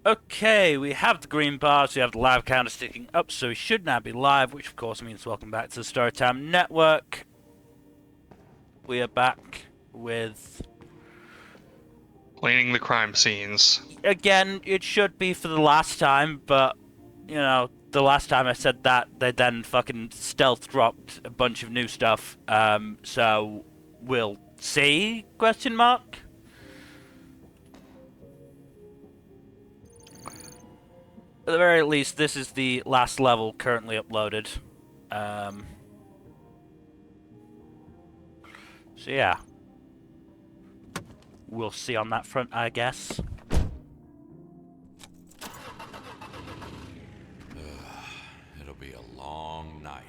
Okay, we have the green bars, we have the live counter sticking up, so we should now be live, which of course means welcome back to the Storytime Network. We are back with... Cleaning the crime scenes. Again, it should be for the last time, but, you know, the last time I said that, they then fucking stealth dropped a bunch of new stuff, so we'll see, question mark? At the very least, this is the last level currently uploaded. So yeah. We'll see on that front, I guess. It'll be a long night.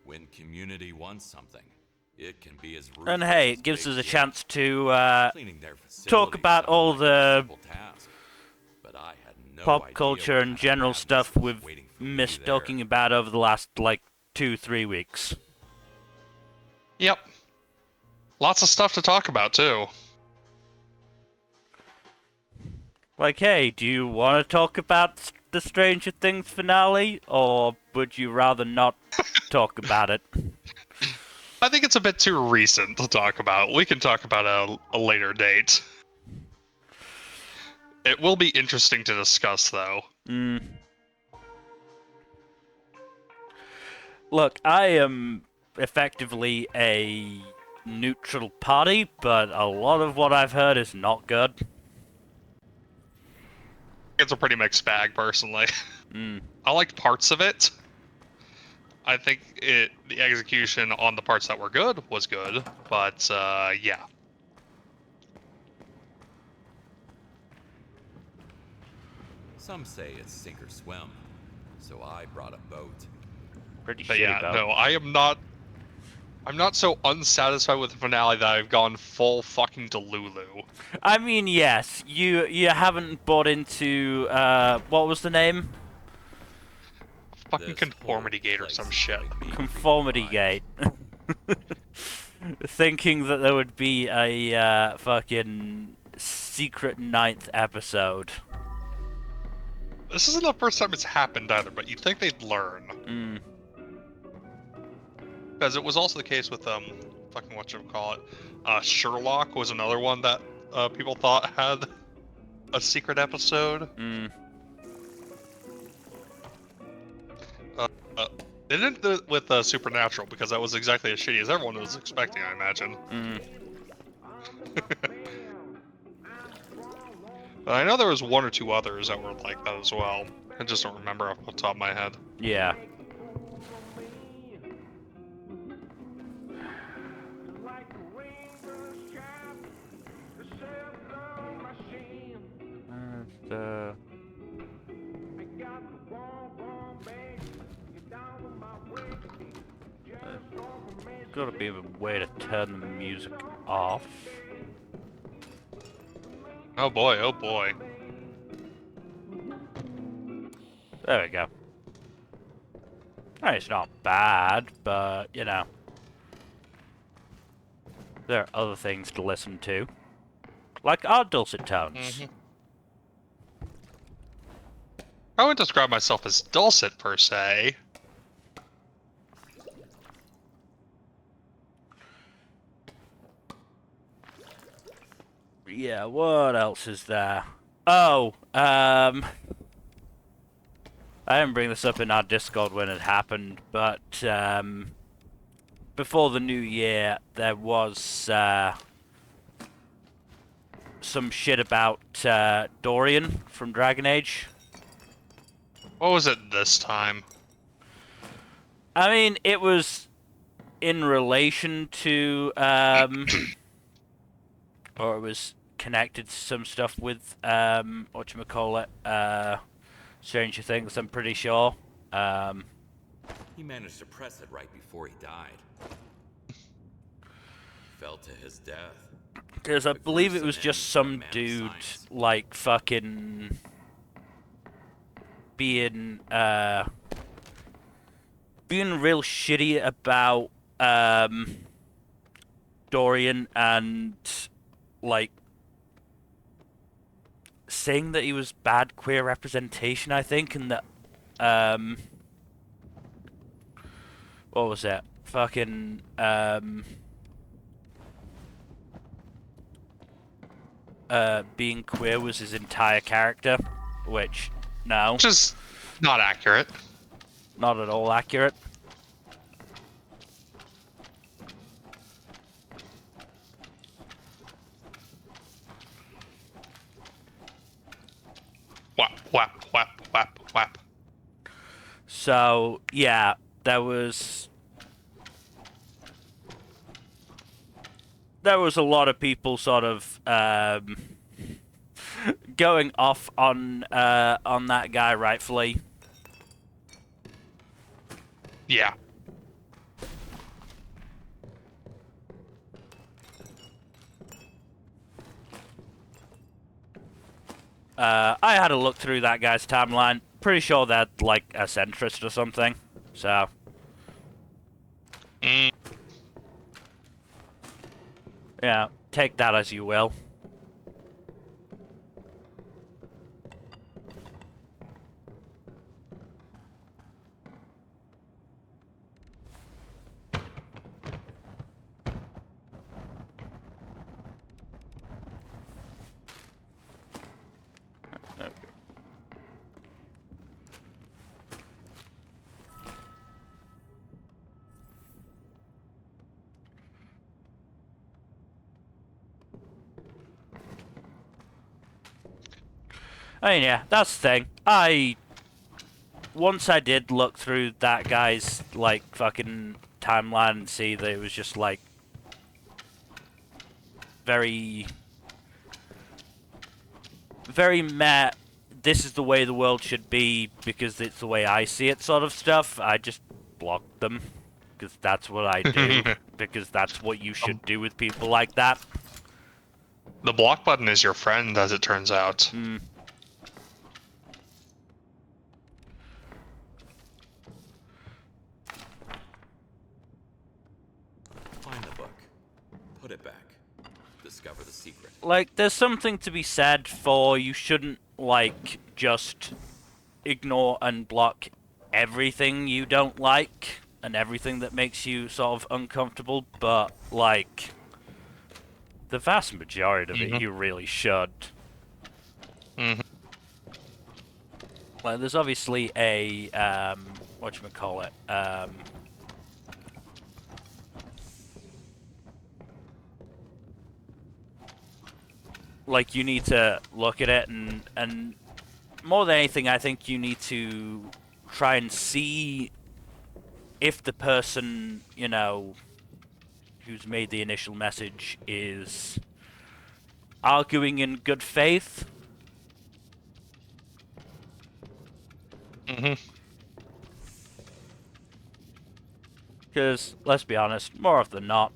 When community wants something, it can be as ruthless And hey, as it gives big us a shit. chance to Cleaning their talk facilities about sounded all like a the simple task, but I had no pop idea culture what and kind of general madness stuff was we've waiting for me missed there. talking about over the last, like, 2-3 weeks. Yep. Lots of stuff to talk about, too. Like, hey, do you want to talk about the Stranger Things finale, or would you rather not talk about it? I think it's a bit too recent to talk about. We can talk about a later date. It will be interesting to discuss, though. Look, I am effectively a neutral party, but a lot of what I've heard is not good. It's a pretty mixed bag, personally. I liked parts of it. I think the execution on the parts that were good was good, but yeah. Some say it's sink or swim, so I brought a boat. Pretty But shitty, yeah, though. no, I'm not so unsatisfied with the finale that I've gone full fucking Delulu. I mean, yes, you haven't bought into what was the name? Fucking This Conformity whole Gate or place some is shit. giving me Conformity creepy Gate. Thinking that there would be a fucking secret ninth episode. This isn't the first time it's happened either, but you'd think they'd learn. Because it was also the case with fucking whatchamacallit. Sherlock was another one that people thought had a secret episode. They didn't do it with Supernatural because that was exactly as shitty as everyone was expecting, I imagine. But I know there was one or two others that were like that as well. I just don't remember off the top of my head. Yeah. Gotta be a way to turn the music off. Oh boy, oh boy. There we go. It's not bad, but, you know. There are other things to listen to. Like our dulcet tones. I wouldn't describe myself as dulcet per se. Yeah, what else is there? Oh, I didn't bring this up in our Discord when it happened, but, before the new year, there was, some shit about, Dorian from Dragon Age. What was it this time? I mean, it was in relation to, or it was connected to some stuff with, whatchamacallit, Stranger Things, I'm pretty sure. He managed to press it right before he died. Fell to his death. Because I The believe it gruesome was end just for a some man of dude, science. like, fucking... being real shitty about, Dorian and like saying that he was bad queer representation, I think, and that what was it? Fucking being queer was his entire character, which no, Which is not accurate. not at all accurate. Whap, whap, whap, whap, whap. So yeah, there was a lot of people sort of going off on that guy, rightfully. Yeah. I had a look through that guy's timeline. Pretty sure they're like a centrist or something. So Mm. yeah, take that as you will. I mean, yeah, that's the thing. Once I did look through that guy's, like, fucking timeline and see that it was just, like, very meh, this is the way the world should be because it's the way I see it sort of stuff, I just blocked them. Because that's what I do. Because that's what you should do with people like that. The block button is your friend, as it turns out. Hmm. Find the book. Put it back. Discover the secret. Like, there's something to be said for you shouldn't, like, just ignore and block everything you don't like and everything that makes you sort of uncomfortable, but, like, the vast majority of it you really should. Mm-hmm. Like, there's obviously a, whatchamacallit, like, you need to look at it and more than anything, I think you need to try and see if the person, you know, who's made the initial message is arguing in good faith. Mm-hmm. Because, let's be honest, more often than not,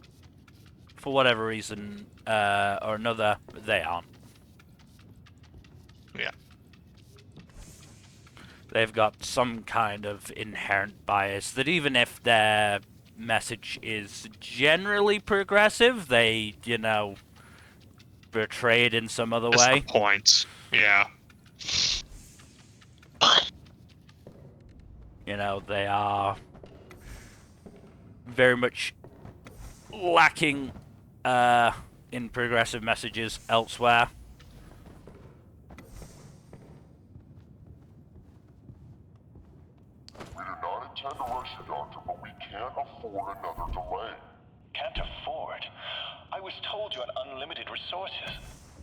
for whatever reason or another, they aren't. Yeah. They've got some kind of inherent bias that even if their message is generally progressive, they, you know, betray it in some other That's way. the point. Yeah. You know, they are very much lacking in progressive messages elsewhere. We do not intend to rush you, Doctor, but we can't afford another delay. Can't afford? I was told you had unlimited resources.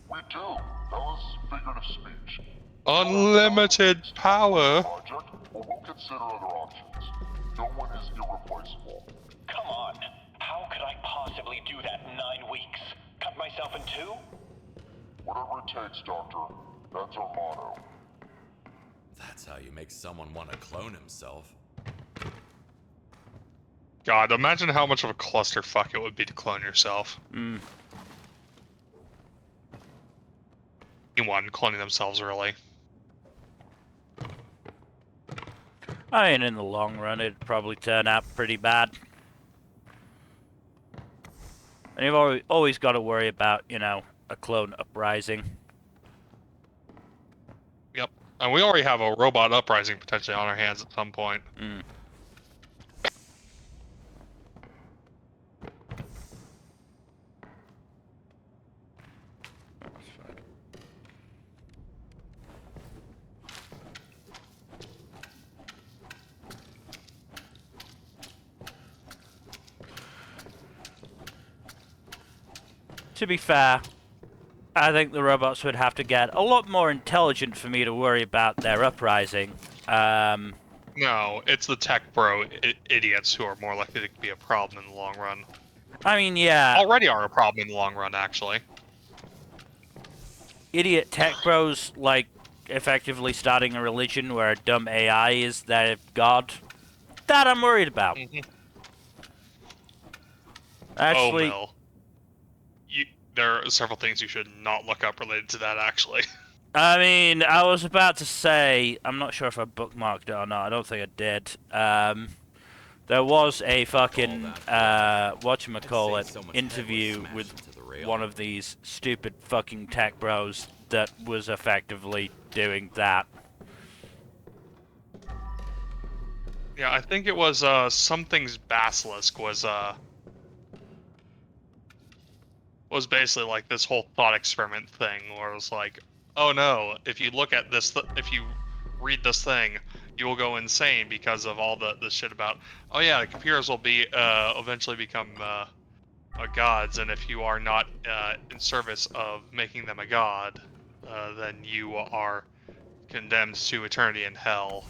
We do. That was figurative speech. Unlimited power. Project, or we'll consider other options. No one is irreplaceable. Come on. How could I possibly do that in 9 weeks? Cut myself in two? Whatever it takes, Doctor. That's our motto. That's how you make someone want to clone himself. God, imagine how much of a clusterfuck it would be to clone yourself. Mm. Anyone cloning themselves, really. I mean, in the long run, it'd probably turn out pretty bad. And you've always got to worry about, you know, a clone uprising. Yep. And we already have a robot uprising potentially on our hands at some point. Mm. To be fair, I think the robots would have to get a lot more intelligent for me to worry about their uprising. No, it's the tech bro idiots who are more likely to be a problem in the long run. I mean, yeah, Already are a problem in the long run, actually. idiot tech bros, like, effectively starting a religion where a dumb AI is their god. That I'm worried about. Actually, Mel. There are several things you should not look up related to that, actually. I mean, I was about to say, I'm not sure if I bookmarked it or not. I don't think I did. There was a fucking, whatchamacallit, interview with one of these stupid fucking tech bros that was effectively doing that. Yeah, I think it was, something's Basilisk was basically like this whole thought experiment thing, where it was like, oh no, if you look at this, if you read this thing, you will go insane because of all the shit about, oh yeah, the computers will be eventually become gods, and if you are not in service of making them a god, then you are condemned to eternity in hell,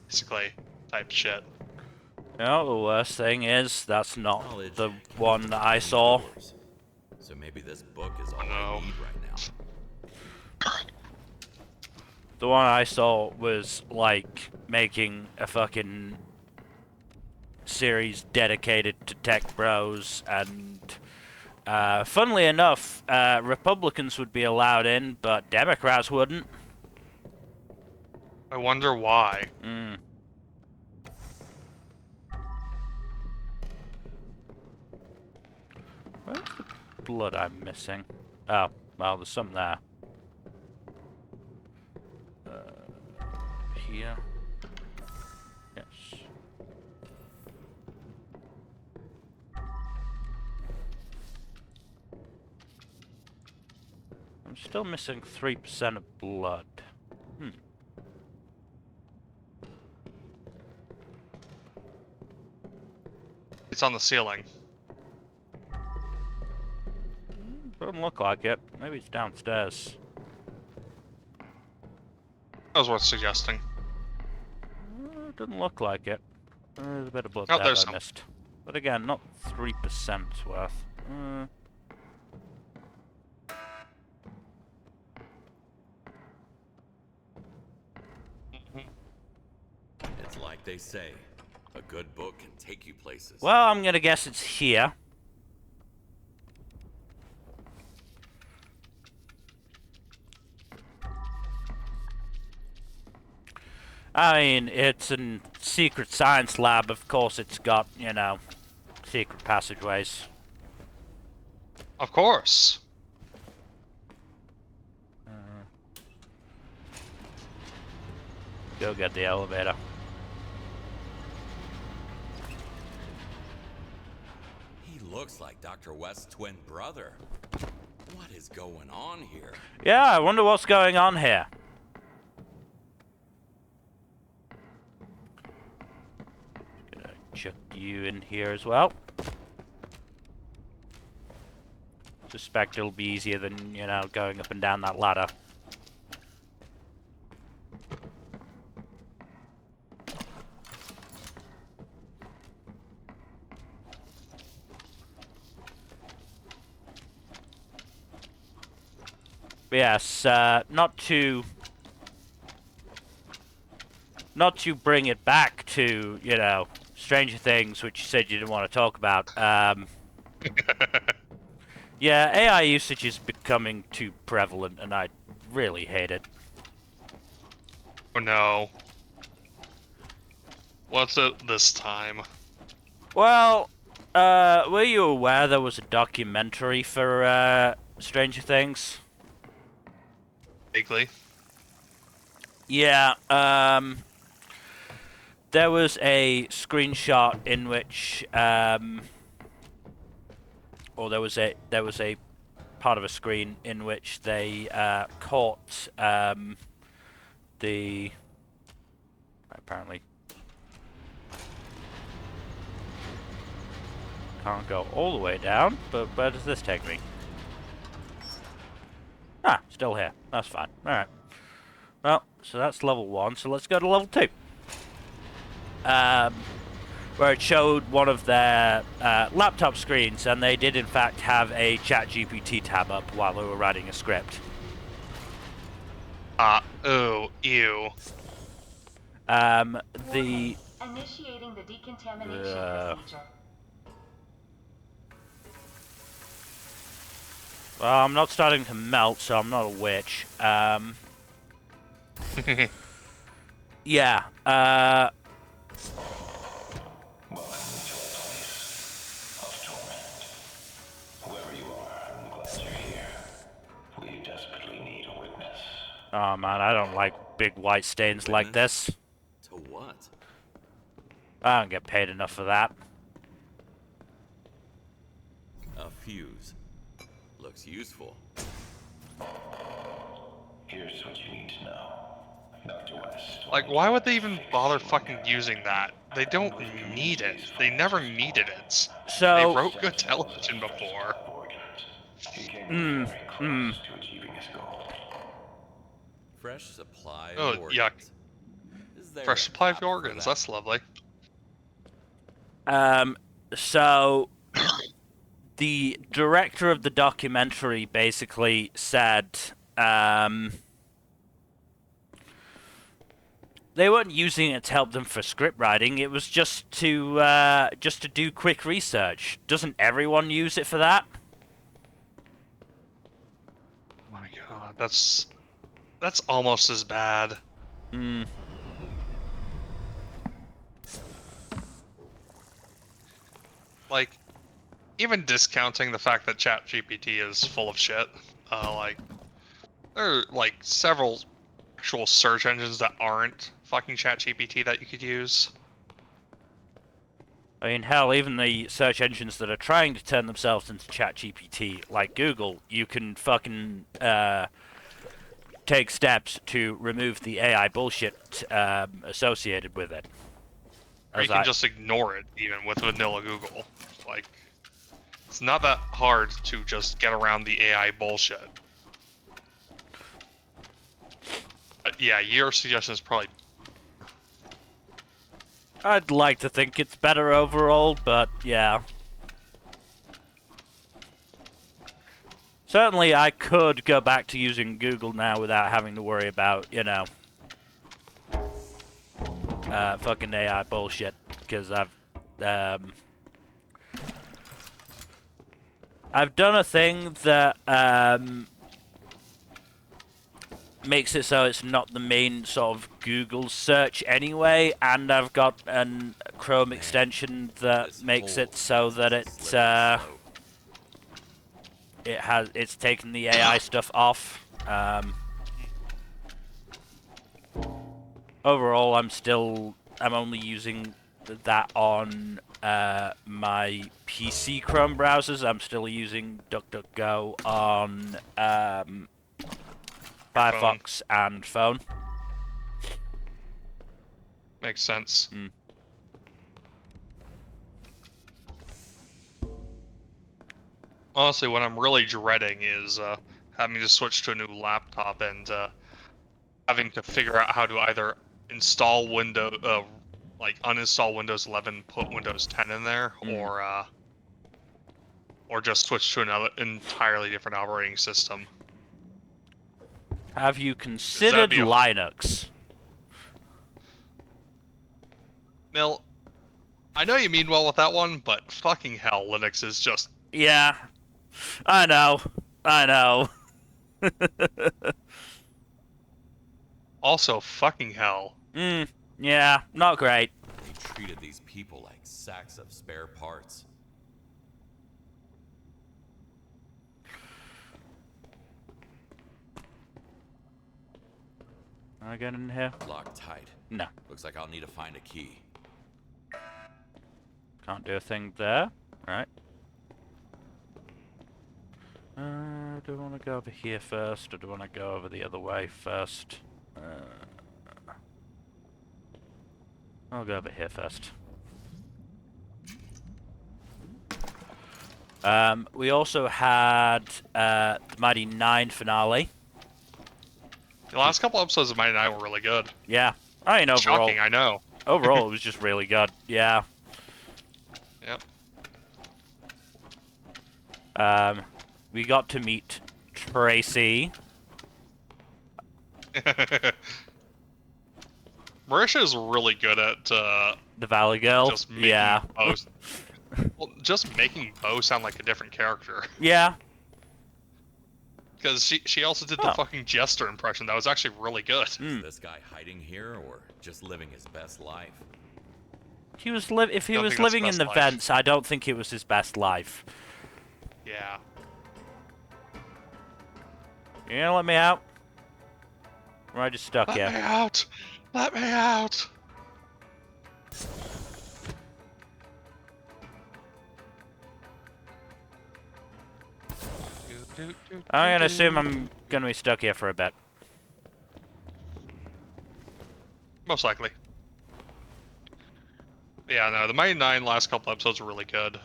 basically, type shit. You know, the worst thing is, that's not Knowledge the can one open that I many saw. doors. So maybe this book is all No. I need right now. The one I saw was, like, making a fucking series dedicated to tech bros, and funnily enough, Republicans would be allowed in, but Democrats wouldn't. I wonder why. Mm. Where's the blood I'm missing? Oh, well, there's some there. Here. Yes. I'm still missing 3% of blood. It's on the ceiling. Doesn't look like it. Maybe it's downstairs. That was worth suggesting. Doesn't look like it. There's a bit of blood Oh, there there's that I some. missed. But again, not 3% worth. It's like they say, a good book can take you places. Well, I'm gonna guess it's here. I mean, it's a secret science lab. Of course, it's got, you know, secret passageways. Of course. Go get the elevator. He looks like Dr. West's twin brother. What is going on here? Yeah, I wonder what's going on here. Gonna chuck you in here as well. Suspect it'll be easier than, you know, going up and down that ladder. But yes, not to bring it back to, you know, Stranger Things, which you said you didn't want to talk about. Yeah, AI usage is becoming too prevalent, and I really hate it. Oh no. What's it this time? Well, were you aware there was a documentary for Stranger Things? Vaguely. Yeah, there was a screenshot in which, or there was a part of a screen in which they caught the apparently can't go all the way down, but where does this take me? Ah, still here. That's fine. Alright. Well, so that's level 1, so let's go to level 2. Where it showed one of their laptop screens, and they did in fact have a ChatGPT tab up while they were writing a script. Oh, ew. The Initiating the decontamination procedure. Well, I'm not starting to melt, so I'm not a witch. Yeah, Whoever you are, I'm glad you're here. We desperately need a witness. oh man, I don't like big white stains like this. To what? I don't get paid enough for that. A fuse. Looks useful. Here's what you need to know. Dr. West. Like, why would they even bother fucking using that? They don't need it. They never needed it. They So, wrote good television before. He came very close to achieving his goal. Fresh supply Oh, of organs. yuck. Is there Fresh a supply of app for organs. that? That's lovely. so the director of the documentary basically said, they weren't using it to help them for script writing. It was just to do quick research. Doesn't everyone use it for that? Oh my god, that's almost as bad. Hmm. Like, even discounting the fact that ChatGPT is full of shit, like, there are, like, several actual search engines that aren't fucking ChatGPT that you could use. I mean, hell, even the search engines that are trying to turn themselves into ChatGPT, like Google, you can fucking take steps to remove the AI bullshit associated with it. Or you can just ignore it, even with vanilla Google. Like, it's not that hard to just get around the AI bullshit. But yeah, your suggestion is probably... I'd like to think it's better overall, but yeah. Certainly, I could go back to using Google now without having to worry about, you know, fucking AI bullshit, because I've done a thing that makes it so it's not the main sort of Google search anyway, and I've got a Chrome extension that makes it so that it's taken the AI stuff off. Overall, I'm only using that on my PC Chrome browsers. I'm still using DuckDuckGo on Firefox and phone. Makes sense. Mm. Honestly, what I'm really dreading is having to switch to a new laptop and having to figure out how to either install uninstall Windows 11, put Windows 10 in there, or just switch to another entirely different operating system. Have you considered Linux? Mill, I know you mean well with that one, but fucking hell, Linux is just... Yeah, I know. Also, fucking hell. Yeah, not great. They treated these people like sacks of spare parts. I get in here? Locked tight. No. Looks like I'll need to find a key. Can't do a thing there. Right. Do I want to go over here first, or do I want to go over the other way first? I'll go over here first. We also had the Mighty 9 finale. The last couple episodes of Mighty 9 were really good. Yeah. I mean, overall, Shocking, I know. overall it was just really good. Yeah. Yep. We got to meet Tracy. Marisha is really good at The Valley Girl. just making Bo, well, just making Bo sound like a different character. Yeah. Because she also did the Oh. fucking Jester impression. That was actually really good. Is this guy hiding here or just living his best life? If he was Don't think living that's in the best life. vents, I don't think it was his best life. Yeah. You gonna let me out? Or am I just stuck Let me here? out! Let me out! I'm gonna assume I'm gonna be stuck here for a bit. Most likely. Yeah, no, the Mighty 9 last couple episodes were really good.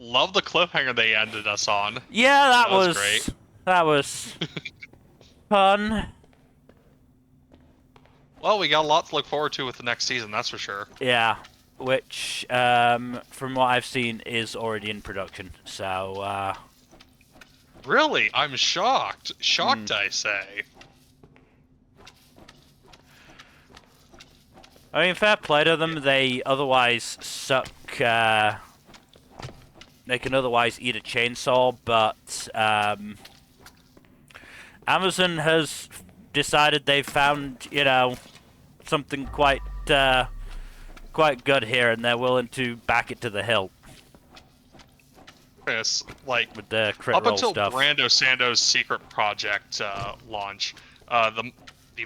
Love the cliffhanger they ended us on. Yeah, that was was great. That was fun. Well, we got a lot to look forward to with the next season, that's for sure. Yeah, which from what I've seen is already in production. So Really? I'm shocked. Shocked, I say. I mean, fair play to them. They otherwise suck. They can otherwise eat a chainsaw, but Amazon has decided they've found, you know, something quite good here, and they're willing to back it to the hilt Yes, like, with the crit up roll until stuff. Brando Sando's secret project launch, the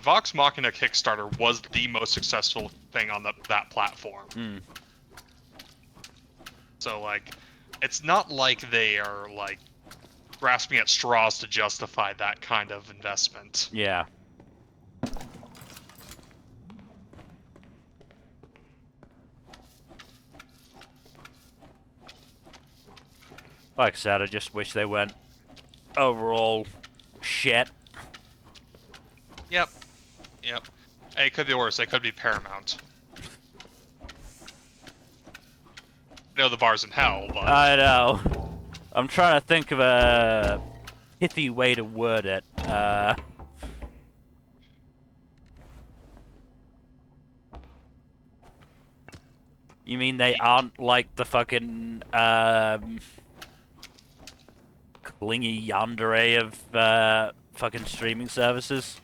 Vox Machina Kickstarter was the most successful thing on that platform. Hmm. So, like, it's not like they are, like, grasping at straws to justify that kind of investment. Yeah. Like I said, I just wish they went overall shit. Yep. Yep. Hey, it could be worse. It could be Paramount. I know the bar's in hell, but... I know. I'm trying to think of a pithy way to word it. You mean they aren't like the fucking clingy yandere of fucking streaming services?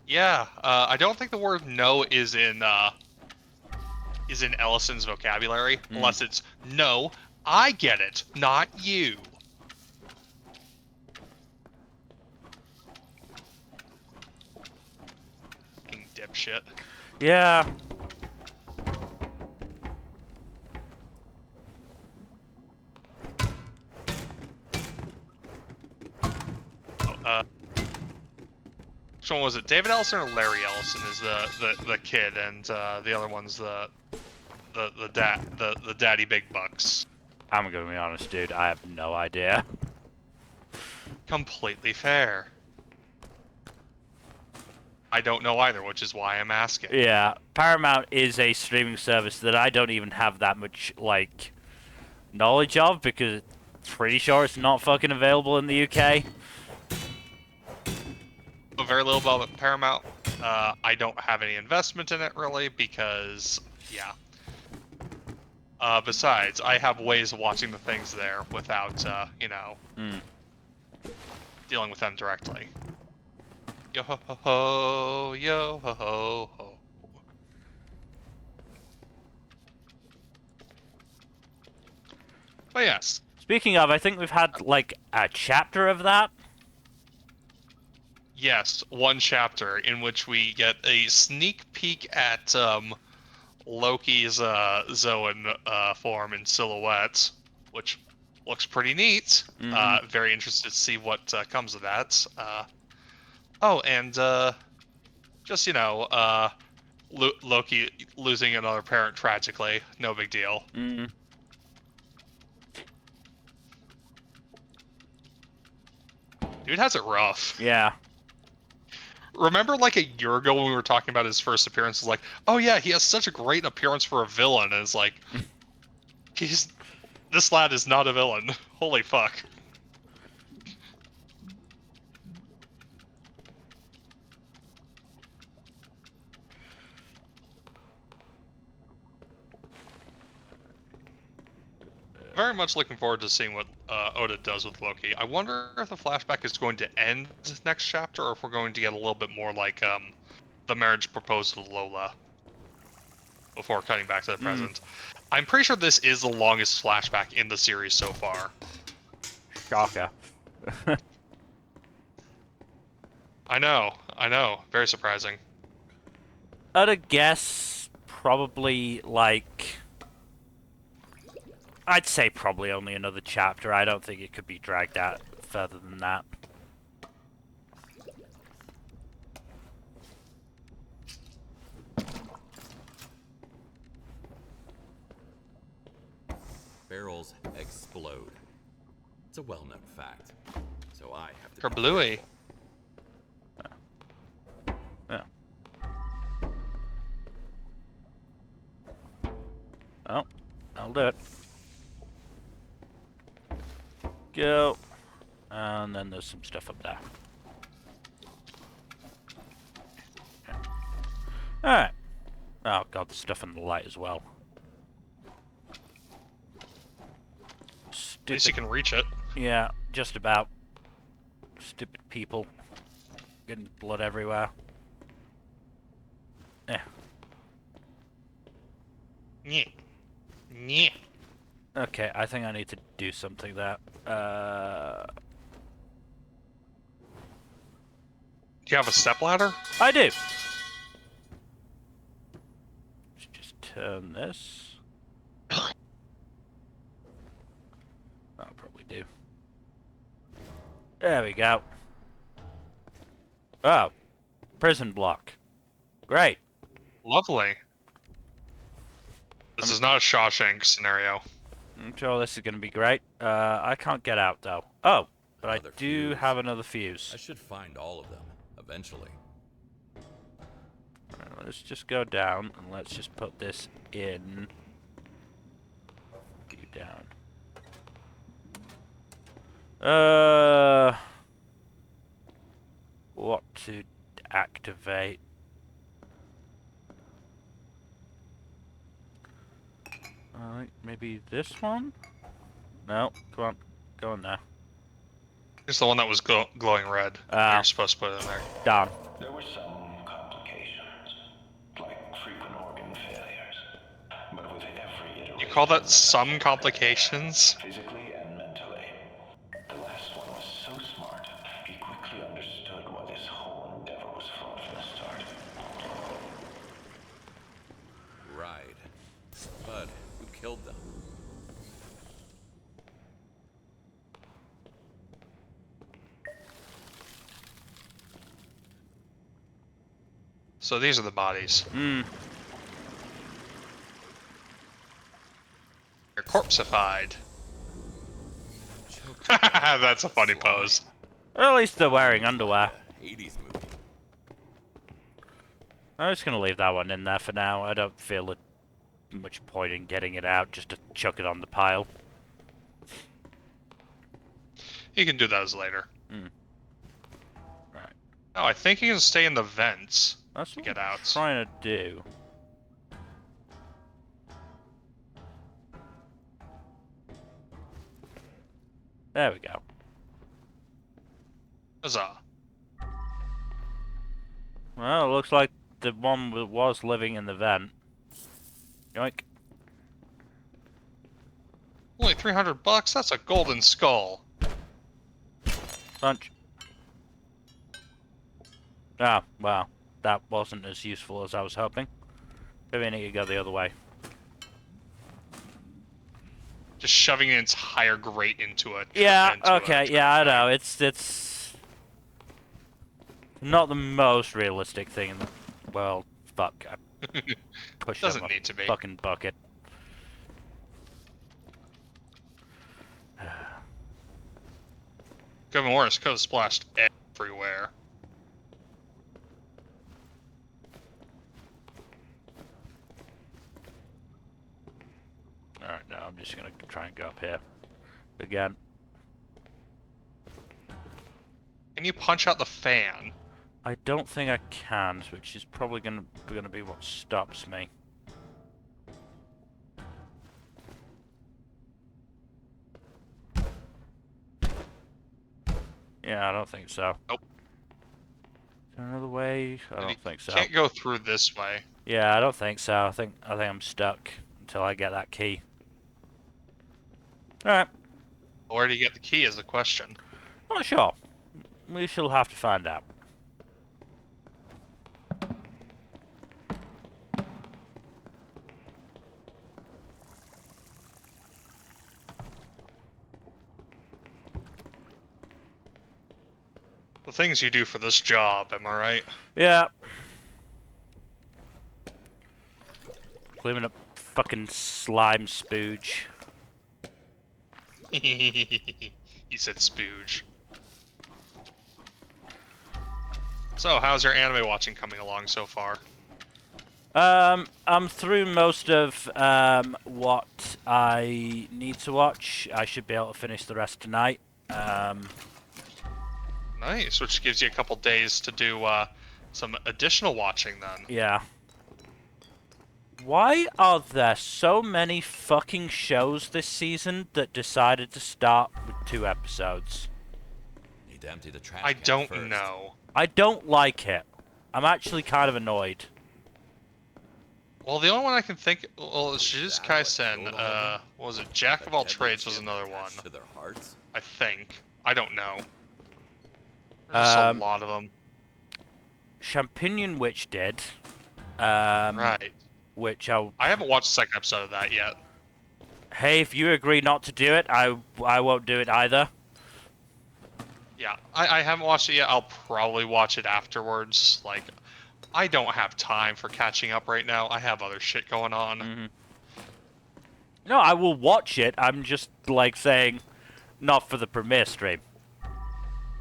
Yeah, I don't think the word "no" is in Ellison's vocabulary, unless it's "no, I get it, not you." Fucking dipshit. Yeah. Which one was it? David Ellison or Larry Ellison is the kid, and the other one's the daddy big bucks. I'm gonna be honest, dude. I have no idea. Completely fair. I don't know either, which is why I'm asking. Yeah, Paramount is a streaming service that I don't even have that much, like, knowledge of, because pretty sure it's not fucking available in the UK. Know very little about Paramount. I don't have any investment in it, really, because, yeah. Besides, I have ways of watching the things there without, you know, dealing with them directly. Yo ho ho ho, yo ho ho ho. But yes, Speaking of, I think we've had, like, a chapter of that. Yes, one chapter in which we get a sneak peek at Loki's Zoan form in silhouette, which looks pretty neat. Very interested to see what comes of that. And just Loki losing another parent tragically, no big deal. Dude has it rough. Yeah. Remember, like a year ago when we were talking about his first appearance, it's like, oh yeah, he has such a great appearance for a villain, and it's like, this lad is not a villain. Holy fuck. Very much looking forward to seeing what Oda does with Loki. I wonder if the flashback is going to end next chapter, or if we're going to get a little bit more like the marriage proposal of Lola before cutting back to the present. I'm pretty sure this is the longest flashback in the series so far. Shocker. I know. Very surprising. I'd guess probably like... I'd say probably only another chapter. I don't think it could be dragged out further than that. Barrels explode. It's a well-known fact. So I have to... Kerbluey. Yeah. Oh, I'll do it. Go. And then there's some stuff up there. Alright. Oh god, the stuff in the light as well. At least you can reach it. Yeah, just about. Stupid people. Getting blood everywhere. Eh. Yeah. Okay, I think I need to do something there. Do you have a stepladder? I do! Let's just turn this. I'll probably do. There we go. Oh. Prison block. Great. Lovely. This is not a Shawshank scenario. I'm sure this is going to be great. I can't get out, though. Oh, but I Another do fuse. have another fuse. I should find all of them, eventually. Alright, let's just go down, and let's just put this in. You down. What to activate? Alright, maybe this one? No, come on, go in there. Here's the one that was glowing red. Ah. You're supposed to put it in there. Down. There were some complications, like frequent organ failures. But with every iteration... You call that some complications? Physically and mentally. The last one was so smart, he quickly understood why this whole endeavor was flawed from the start. Right. But who killed them? So these are the bodies. Hmm. They're corpseified. That's a funny pose. Or at least they're wearing underwear. Hades movie. I'm just gonna leave that one in there for now. I don't feel much point in getting it out just to chuck it on the pile. You can do those later. Right. Oh, I think you can stay in the vents. That's what Get I'm out. trying to do. There we go. Huzzah. Well, it looks like the one that was living in the vent. Yoink. Only $300? That's a golden skull. Punch. Ah, well, that wasn't as useful as I was hoping. Maybe I need to go the other way. Just shoving an entire grate into it. Yeah, okay, yeah, I know. It's not the most realistic thing in the world. Fuck, I pushed Doesn't up my need to be. fucking bucket. Could have been worse. Could have splashed everywhere. Alright, now I'm just gonna try and go up here. Again. Can you punch out the fan? I don't think I can, which is probably gonna be what stops me. Yeah, I don't think so. Nope. Is there another way? I don't think so. Can't go through this way. Yeah, I don't think so. I think I'm stuck until I get that key. Alright. Where do you get the key is the question. Not sure. We shall have to find out. The things you do for this job, am I right? Yeah. Cleaning up fucking slime spooge. You said spooge. So, how's your anime watching coming along so far? I'm through most of what I need to watch. I should be able to finish the rest tonight. Nice, which gives you a couple days to do some additional watching then. Yeah. Why are there so many fucking shows this season that decided to start with 2 episodes? Need to empty the trash I can don't first. know. I don't like it. I'm actually kind of annoyed. Well, the only one I can think, well, is Jujutsu That what Kaisen. killed all of them? What was it? Jack of all Deadly Trades was chip another one. attached to their hearts? I think. I don't know. There's just a lot of them. Champignon Witch did. Right. Which I haven't watched the second episode of that yet. hey, if you agree not to do it, I won't do it either. Yeah, I haven't watched it yet. I'll probably watch it afterwards. Like, I don't have time for catching up right now. I have other shit going on. Mm-hmm. No, I will watch it. I'm just, like, saying, not for the premiere stream.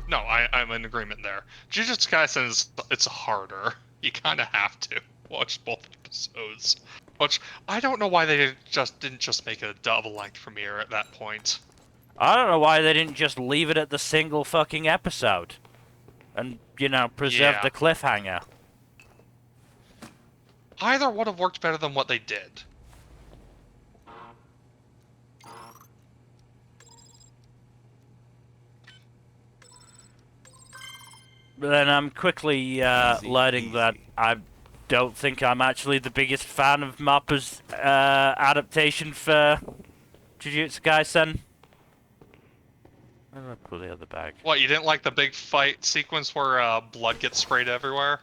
No, I'm in agreement there. Jujutsu Kaisen is it's harder. You kind of have to watch both episodes. Which I don't know why they didn't just make it a double length premiere at that point. I don't know why they didn't just leave it at the single fucking episode. And, you know, preserve Yeah. the cliffhanger. Either would have worked better than what they did. But then I'm quickly Easy, learning that easy. I don't think I'm actually the biggest fan of Mappa's adaptation for Jujutsu Kaisen. Where did I put the other bag? What, you didn't like the big fight sequence where blood gets sprayed everywhere?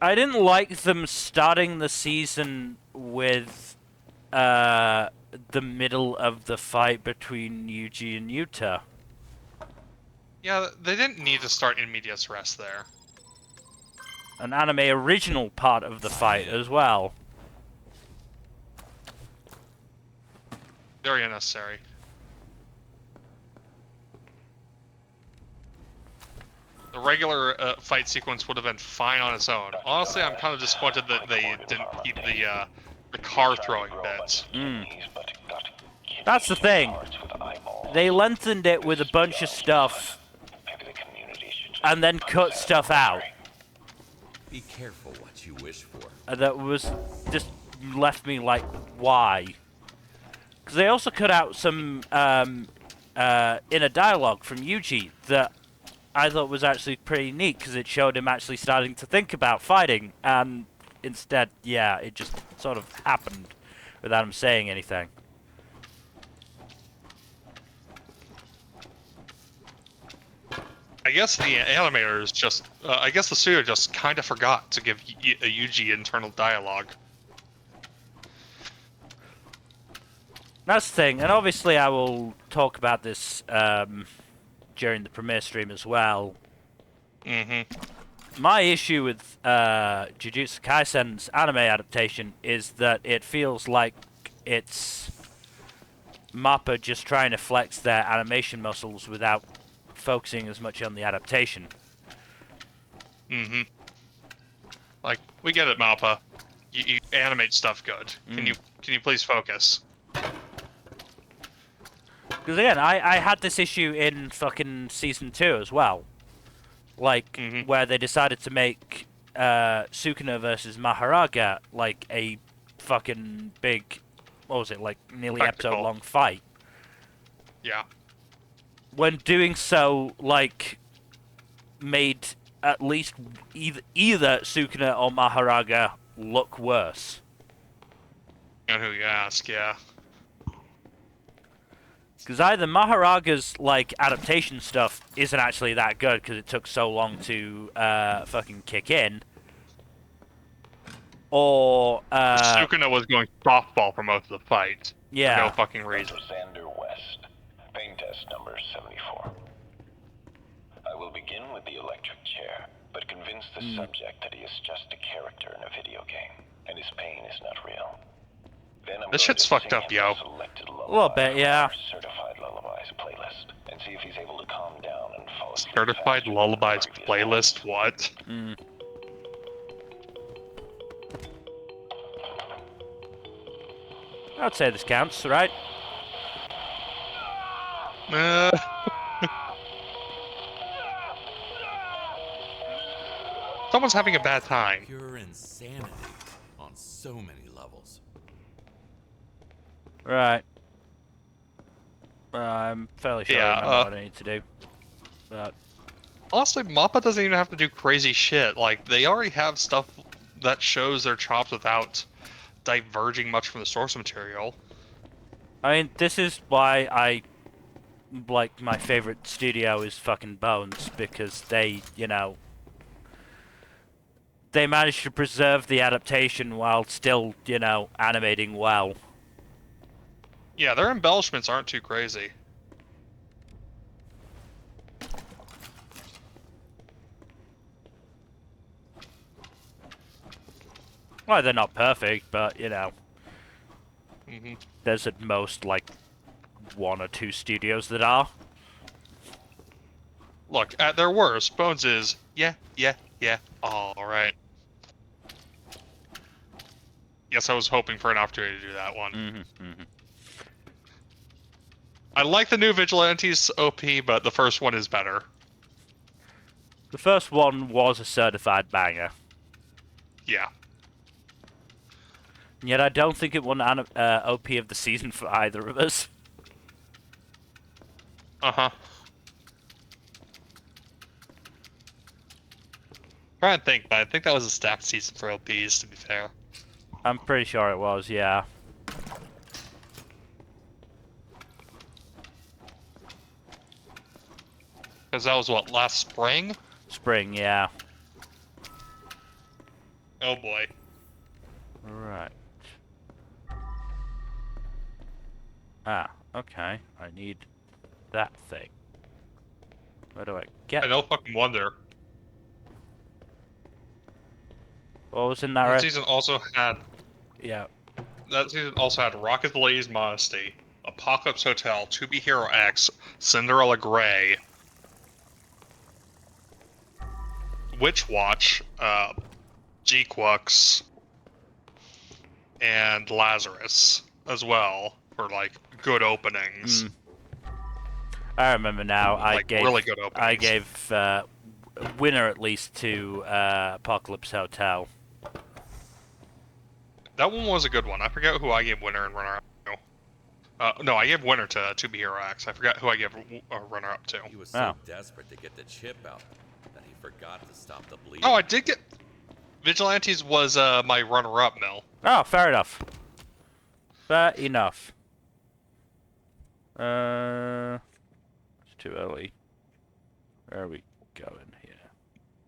I didn't like them starting the season with the middle of the fight between Yuji and Yuta. Yeah, they didn't need to start in medias res there. An anime original part of the fight as well. Very unnecessary. The regular fight sequence would have been fine on its own. Honestly, I'm kind of disappointed that they didn't keep the car throwing bit. That's the thing. They lengthened it with a bunch of stuff and then cut stuff out. Be careful what you wish for. And that was just left me like, why? Because they also cut out some inner dialogue from Yuji that I thought was actually pretty neat because it showed him actually starting to think about fighting, and instead, yeah, it just sort of happened without him saying anything. I guess the animators just, I guess the studio just kind of forgot to give Yuji internal dialogue. That's the thing, and obviously I will talk about this during the premiere stream as well. Mm-hmm. My issue with Jujutsu Kaisen's anime adaptation is that it feels like it's MAPPA just trying to flex their animation muscles without focusing as much on the adaptation. Mm-hmm. Like, we get it, Mappa. You animate stuff good. Can you please focus? Because again, I had this issue in fucking season 2 as well. Like, where they decided to make Sukuna versus Maharaga like a fucking big, what was it, like nearly Spectacle. episode-long fight. Yeah. When doing so, like, made at least either Sukuna or Maharaga look worse. And who you ask, yeah. Because either Maharaga's, like, adaptation stuff isn't actually that good because it took so long to fucking kick in, or Sukuna was going softball for most of the fight. yeah. For no fucking reason. Dr. Xander West, pain test number 74. I will begin with the electric chair, but convince the subject that he is just a character in a video game, and his pain is not real. Then I'm This going shit's to fucked sing up, him yo. a selected A little lullaby bit, yeah. from our Certified Lullabies playlist, and see if he's able to calm down and fall asleep Certified faster than the Lullabies previous playlist? What? I'd say this counts, right? Someone's having a bad time. Pure insanity on so many levels. Right. I'm fairly sure I Yeah, remember what I need to do. But Honestly, Mappa doesn't even have to do crazy shit. Like, they already have stuff that shows their chops without diverging much from the source material. I mean, this is why I like my favorite studio is fucking Bones, because they, you know, they managed to preserve the adaptation while still, you know, animating well. Yeah, their embellishments aren't too crazy. Well, they're not perfect, but, you know, Hmm. there's at most, like, 1 or 2 studios that are. Look, at their worst, Bones is, yeah, alright. Yes, I was hoping for an opportunity to do that one. I like the new Vigilantes OP, but the first one is better. The first one was a certified banger. Yeah. And yet I don't think it won OP of the season for either of us. Uh-huh. Trying to think, but I think that was a stacked season for LPs, to be fair. I'm pretty sure it was, yeah. Because that was, what, last spring? Spring, yeah. Oh boy. Right. Ah, okay. I need that thing. Where do I get I no fucking wonder. What was in that? That season also had Yeah. Rocket the Lady's Modesty, Apocalypse Hotel, To Be Hero X, Cinderella Grey, Witch Watch, G-Quux, and Lazarus as well for like good openings. I remember now. Like, really good openings. I gave winner at least to Apocalypse Hotel. That one was a good one. I forget who I gave winner and runner up to. No, I gave winner to Be Hero X. I forgot who I gave runner up to. He was so desperate to get the chip out that he forgot to stop the bleeding. Oh, I did get... Vigilantes was my runner-up, Mel. Oh, fair enough. Fair enough. It's too early. Where are we? go in here?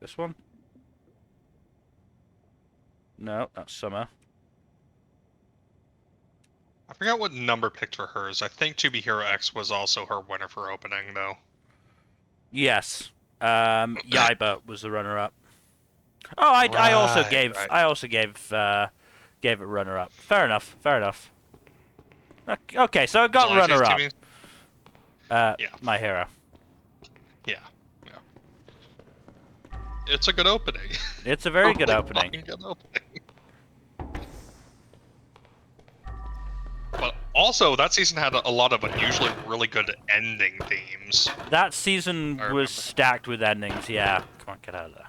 This one? No, that's Summer. I forgot what number picked for hers. I think To Be Hero X was also her winner for opening, though. Yes. Yaiba was the runner-up. Oh, I also Right, gave right. I also gave it runner-up. Fair enough. Fair enough. Okay, so I got As long as she's runner-up. keeping- Yeah. My hero. Yeah. It's a good opening. It's a very good Really opening. fucking good opening. But also, that season had a lot of unusually really good ending themes. That season I remember. was stacked with endings. Yeah. Come on, get out of there.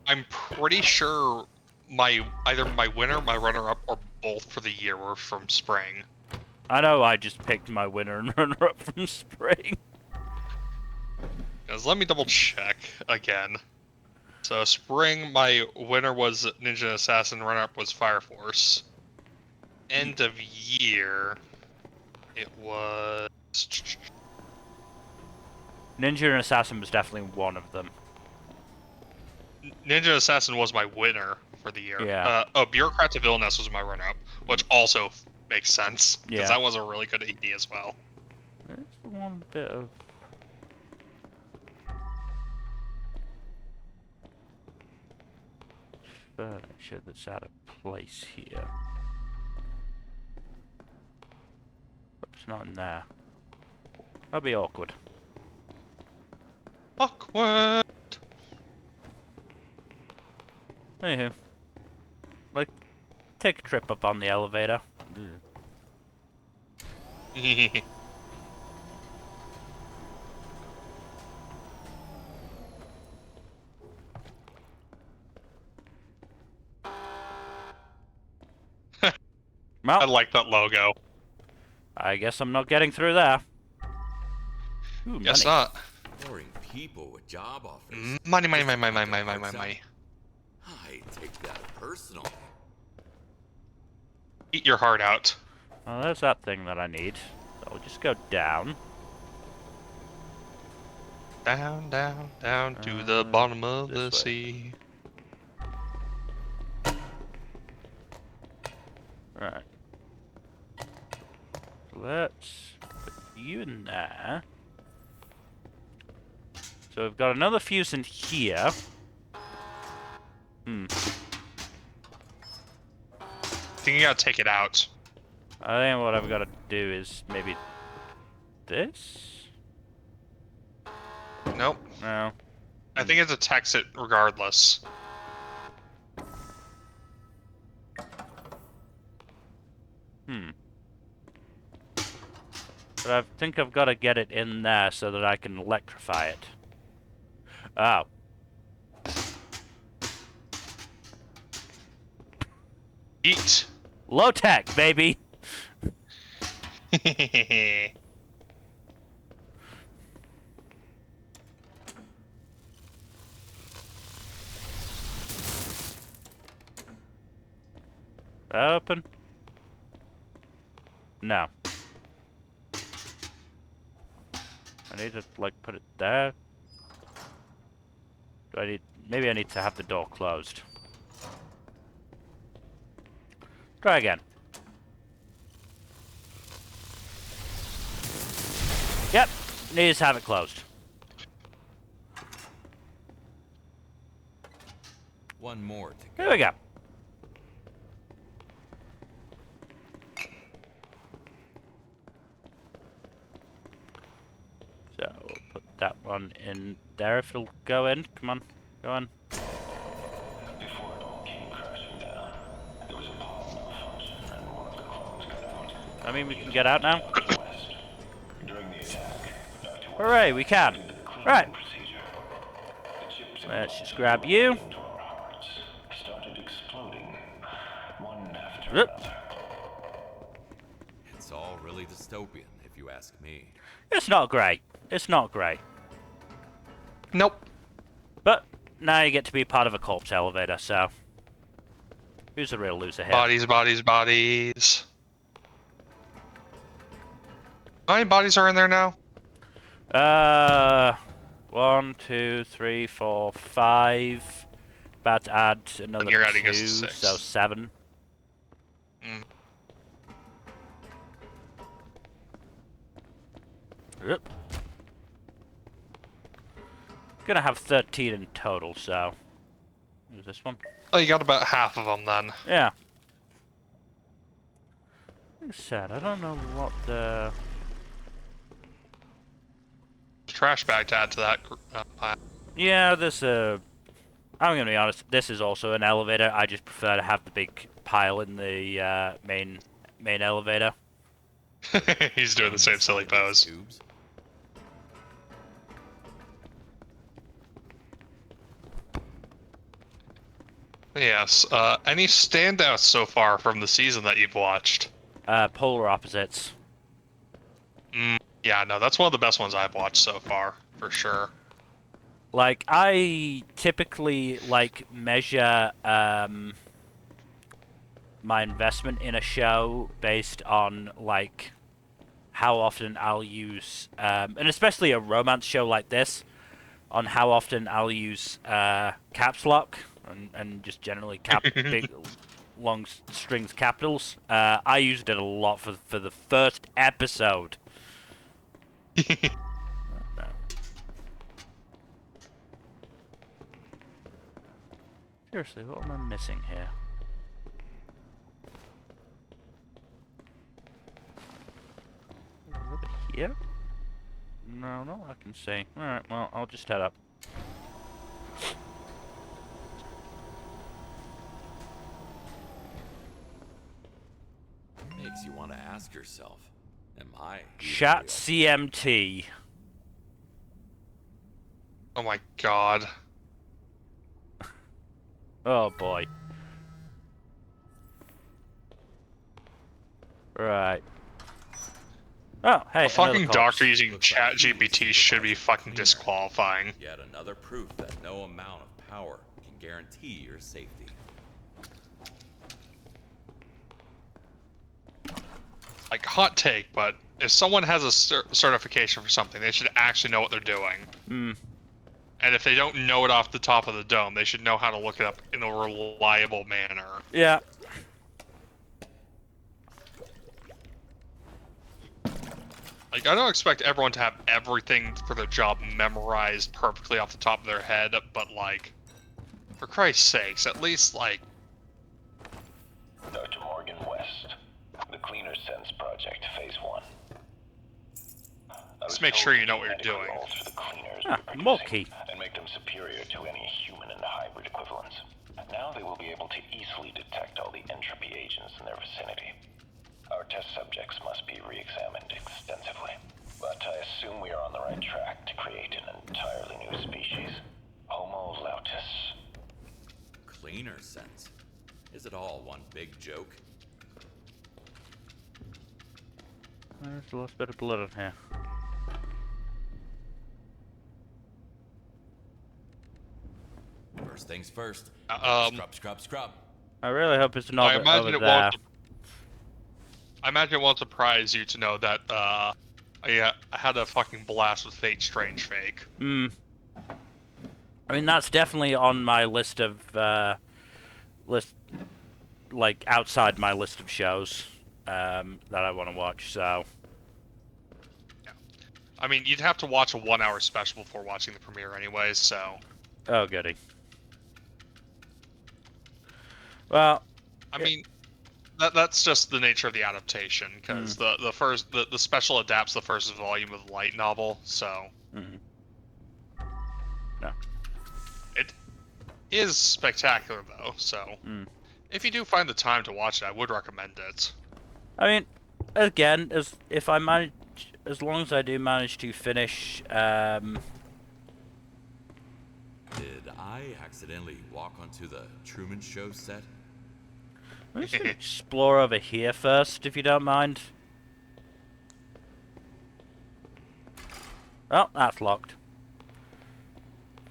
I'm pretty sure either my winner, my runner-up, or both for the year were from Spring. I know I just picked my winner and runner-up from Spring. Guys, let me double check again. So Spring, my winner was Ninja Assassin, runner-up was Fire Force. End of year, it was... Ninja and Assassin was definitely one of them. Ninja Assassin was my winner for the year. Yeah. Bureaucrat to Villainess was my runner-up, which also makes sense, because Yeah. that was a really good ED as well. There's one bit of... furniture that's out of place here. It's not in there. That'll be awkward. Awkward! Anywho. Like, take a trip up on the elevator. I Well, like that logo. I guess I'm not getting through there. Ooh, Guess money. not. Boring people with job offers. Money. I take that personally. Eat your heart out. Well, there's that thing that I need. So I'll just go down. Down, down, down to the bottom of the this way. sea. Right. Let's put you in there. So we've got another fuse in here. I think you gotta take it out. I think what I've got to do is maybe this? Nope. No. I think it detects it regardless. But I think I've got to get it in there so that I can electrify it. Oh. Eat. Low tech, baby! Open. No. I need to, like, put it there. Do I need... Maybe I need to have the door closed. Try again. Yep. Need to have it closed. One more to Here go. we go. So we'll put that one in there if it'll go in. Come on, go on. Before it all came crashing down, there was a pod malfunction and one of the clones got out. I mean, we can get out now. West. During the attack, Dr. Hooray, we can. West did the cleaning Right. procedure. The chips Let's just grab you. into our hearts started exploding, one after Yep. another. It's all really dystopian, if you ask me. It's not great. It's not great. Nope. But now you get to be part of a corpse elevator, so... Who's the real loser here? Bodies, bodies, bodies. How many bodies are in there now? 1, 2, 3, 4, 5. About to add another you're adding 2, a 6. so 7. Mm. Yep. Gonna have 13 in total, so. Who's this one? Oh, you got about half of them then. Yeah. Like I said, I don't know what the. Trash bag to add to that pile. Yeah, this, I'm gonna be honest, this is also an elevator. I just prefer to have the big pile in the main elevator. He's doing the same silly Inside these pose. tubes. Yes. Any standouts so far from the season that you've watched? Polar opposites. Yeah, no, that's one of the best ones I've watched so far, for sure. Like, I typically, like, measure, my investment in a show based on, like, how often I'll use, and especially a romance show like this, on how often I'll use, caps lock, and just generally big, long strings capitals. I used it a lot for the first episode. Seriously, what am I missing here? Over here? No, no, I can see. Alright, well, I'll just head up. Makes you want to ask yourself, am I? Chat CMT. Oh my god. Oh boy. Right. Oh, hey. A fucking another doctor corpse. using ChatGPT should be fucking disqualifying. Yet another proof that no amount of power can guarantee your safety. Like, hot take, but if someone has a certification for something, they should actually know what they're doing. Hmm. And if they don't know it off the top of the dome, they should know how to look it up in a reliable manner. Yeah. Like, I don't expect everyone to have everything for their job memorized perfectly off the top of their head, but, like, for Christ's sakes, at least, like... Dr. Morgan West, the Cleaner Sense Project, Phase 1. Just make sure you know what you're Medical doing. roles for the cleaners Ah, we're Mulkey. producing and make them superior to any human and hybrid equivalents. Now they will be able to easily detect all the entropy agents in their vicinity. Our test subjects must be re-examined extensively, but I assume we are on the right track to create an entirely new species, Homo lautus. Cleaner sense. Is it all one big joke? There's a little bit of blood in here. First things first. Scrub. I really hope it's not I imagine over it there. won't. I imagine it won't surprise you to know that I had a fucking blast with Fate Strange Fake. Hmm. I mean, that's definitely on my list of, like, outside my list of shows, that I want to watch, so... I mean, you'd have to watch a 1-hour special before watching the premiere anyways, so... Oh, goody. Well... I mean, that's just the nature of the adaptation, because the special adapts the first volume of the light novel, so... Mhm. No. It is spectacular, though, so... If you do find the time to watch it, I would recommend it. I mean, again, if I manage... As long as I do manage to finish, Did I accidentally walk onto the Truman Show set? I'm just gonna explore over here first, if you don't mind. Oh, that's locked.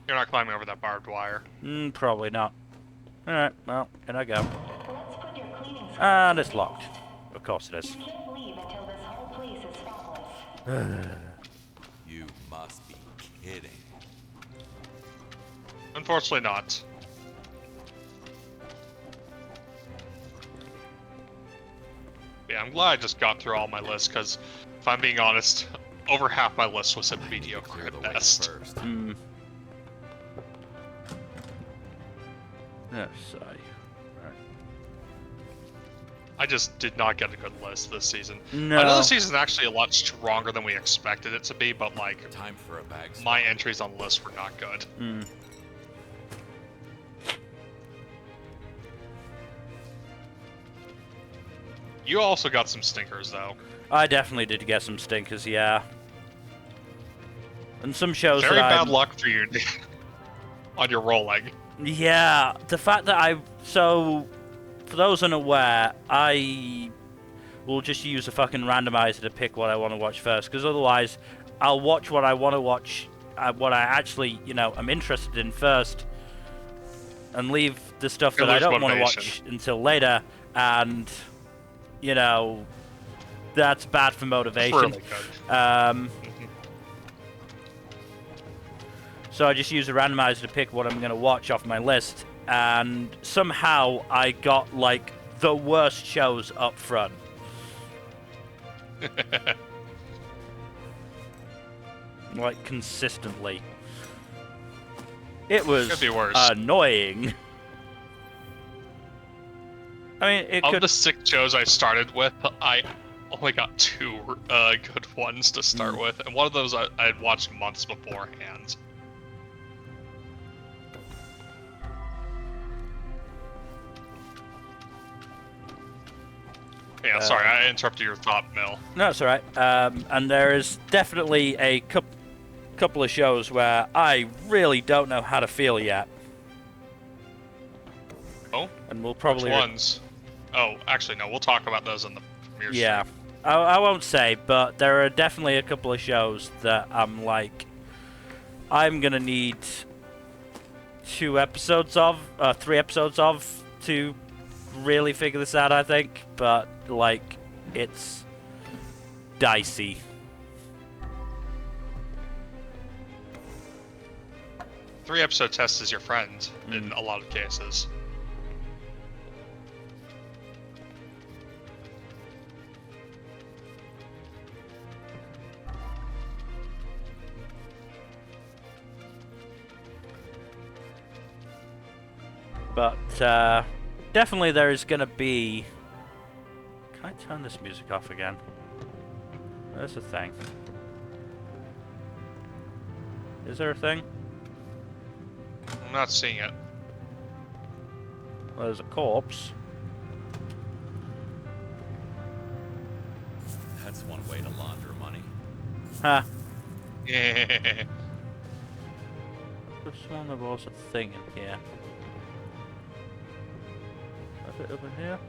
You're not climbing over that barbed wire. Probably not. Alright, well, in I go. Let's put your cleaning And it's locked. Of course it is. You can't leave until this whole place is spotless. You must be kidding. Unfortunately not. Yeah, I'm glad I just got through all my lists, because if I'm being honest, over half my list was at mediocre Clear at the way best. first. Hmm. Yes, I just did not get a good list this season. No. I know this season's actually a lot stronger than we expected it to be, but like, Time for a bag. my entries on the list were not good. Hmm. You also got some stinkers, though. I definitely did get some stinkers, yeah. And some shows Very that bad luck for you on your rolling. Yeah, the fact that so, for those unaware, I will just use a fucking randomizer to pick what I want to watch first, because otherwise, I'll watch what I want to watch, what I actually, am interested in first, and leave the stuff that I don't want to watch until later, and, that's bad for motivation. Really good. So I just use a randomizer to pick what I'm going to watch off my list, and somehow I got, like, the worst shows up front. Like, consistently. It was Could be worse. annoying. I mean, it Of could... the 6 shows I started with, I only got 2 good ones to start with, and one of those I had watched months beforehand. Yeah, sorry, I interrupted your thought, Mill. No, it's alright. And there is definitely a couple of shows where I really don't know how to feel yet. Oh? And we'll probably... Which ones? Oh, actually, no, we'll talk about those in the premiere Yeah. stream. I won't say, but there are definitely a couple of shows that I'm like... I'm gonna need 3 episodes of to really figure this out, I think. But, like, it's dicey. Three-episode test is your friend in a lot of cases. But definitely there is going to be... Can I turn this music off again? There's a thing. Is there a thing? I'm not seeing it. Well, there's a corpse. That's one way to launder money. Huh. Yeah. Just one there was a thing in here. Is it over here?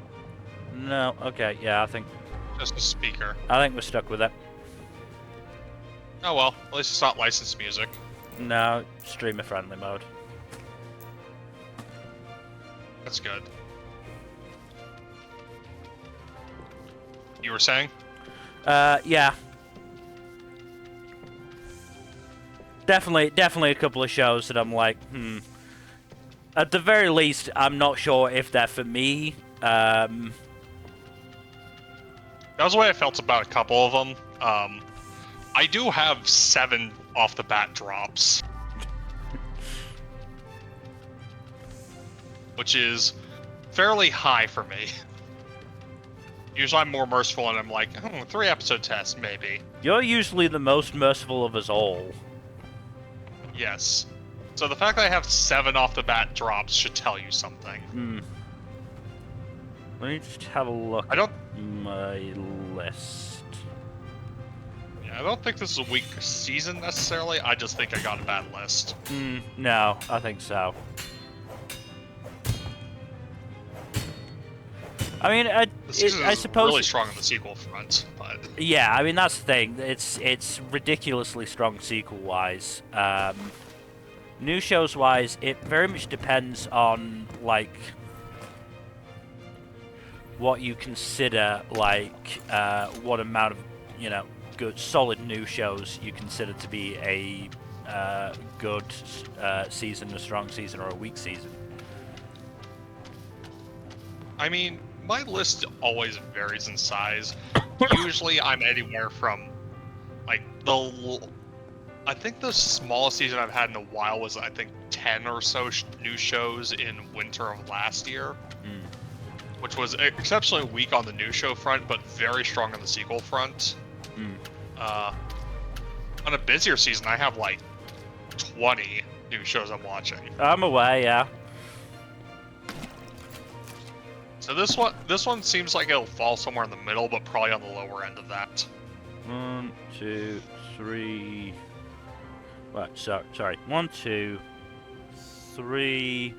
No. Okay. Yeah. I think Just a speaker. we're stuck with it. Oh well, at least it's not licensed music. No. Streamer friendly mode. That's good. You were saying? Yeah. Definitely a couple of shows that I'm like, At the very least, I'm not sure if they're for me. That was the way I felt about a couple of them. I do have 7 off the bat drops. Which is fairly high for me. Usually I'm more merciful and I'm like, 3-episode test, maybe. You're usually the most merciful of us all. Yes. So the fact that I have 7 off the bat drops should tell you something. Let me just have a look I don't at my list. Yeah, I don't think this is a weak season necessarily. I just think I got a bad list. No, I think so. I mean, The season I is suppose... really strong on the sequel front, but Yeah, I mean, that's the thing. It's ridiculously strong sequel-wise. New shows-wise, it very much depends on, like, what you consider, like, what amount of, good, solid new shows you consider to be a good season, a strong season, or a weak season. I mean, my list always varies in size. Usually, I'm anywhere from like I think the smallest season I've had in a while was, I think, 10 or so new shows in winter of last year, which was exceptionally weak on the new show front, but very strong on the sequel front. On a busier season, I have like 20 new shows I'm watching. I'm aware, yeah. So this one seems like it'll fall somewhere in the middle, but probably on the lower end of that. 1, 2, 3. Right, sorry. 1, 2, 3,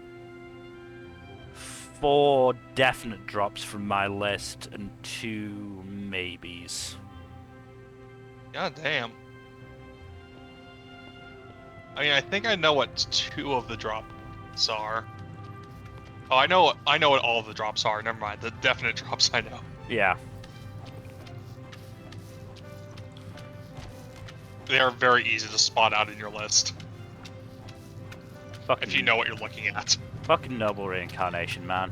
4 definite drops from my list, and 2 maybes. God damn. I mean, I think I know what 2 of the drops are. Oh, I know what all of the drops are. Never mind. The definite drops I know. Yeah. They are very easy to spot out in your list Fucking, if you know what you're looking at. Fucking Noble Reincarnation, man.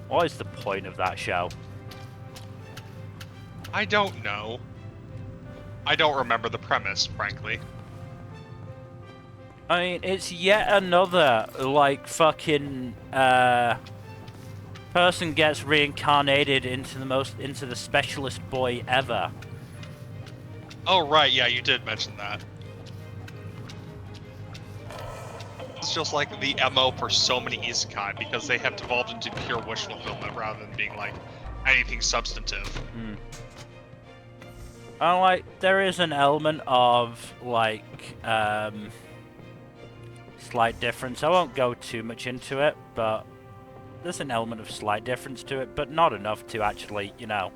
What is the point of that show? I don't know. I don't remember the premise, frankly. I mean, it's yet another, like, fucking, person gets reincarnated into the specialist boy ever. Oh, right, yeah, you did mention that. It's just like the MO for so many isekai, because they have devolved into pure wish fulfillment rather than being, like, anything substantive. And, like, there is an element of, like, slight difference. I won't go too much into it, but there's an element of slight difference to it, but not enough to actually, you know,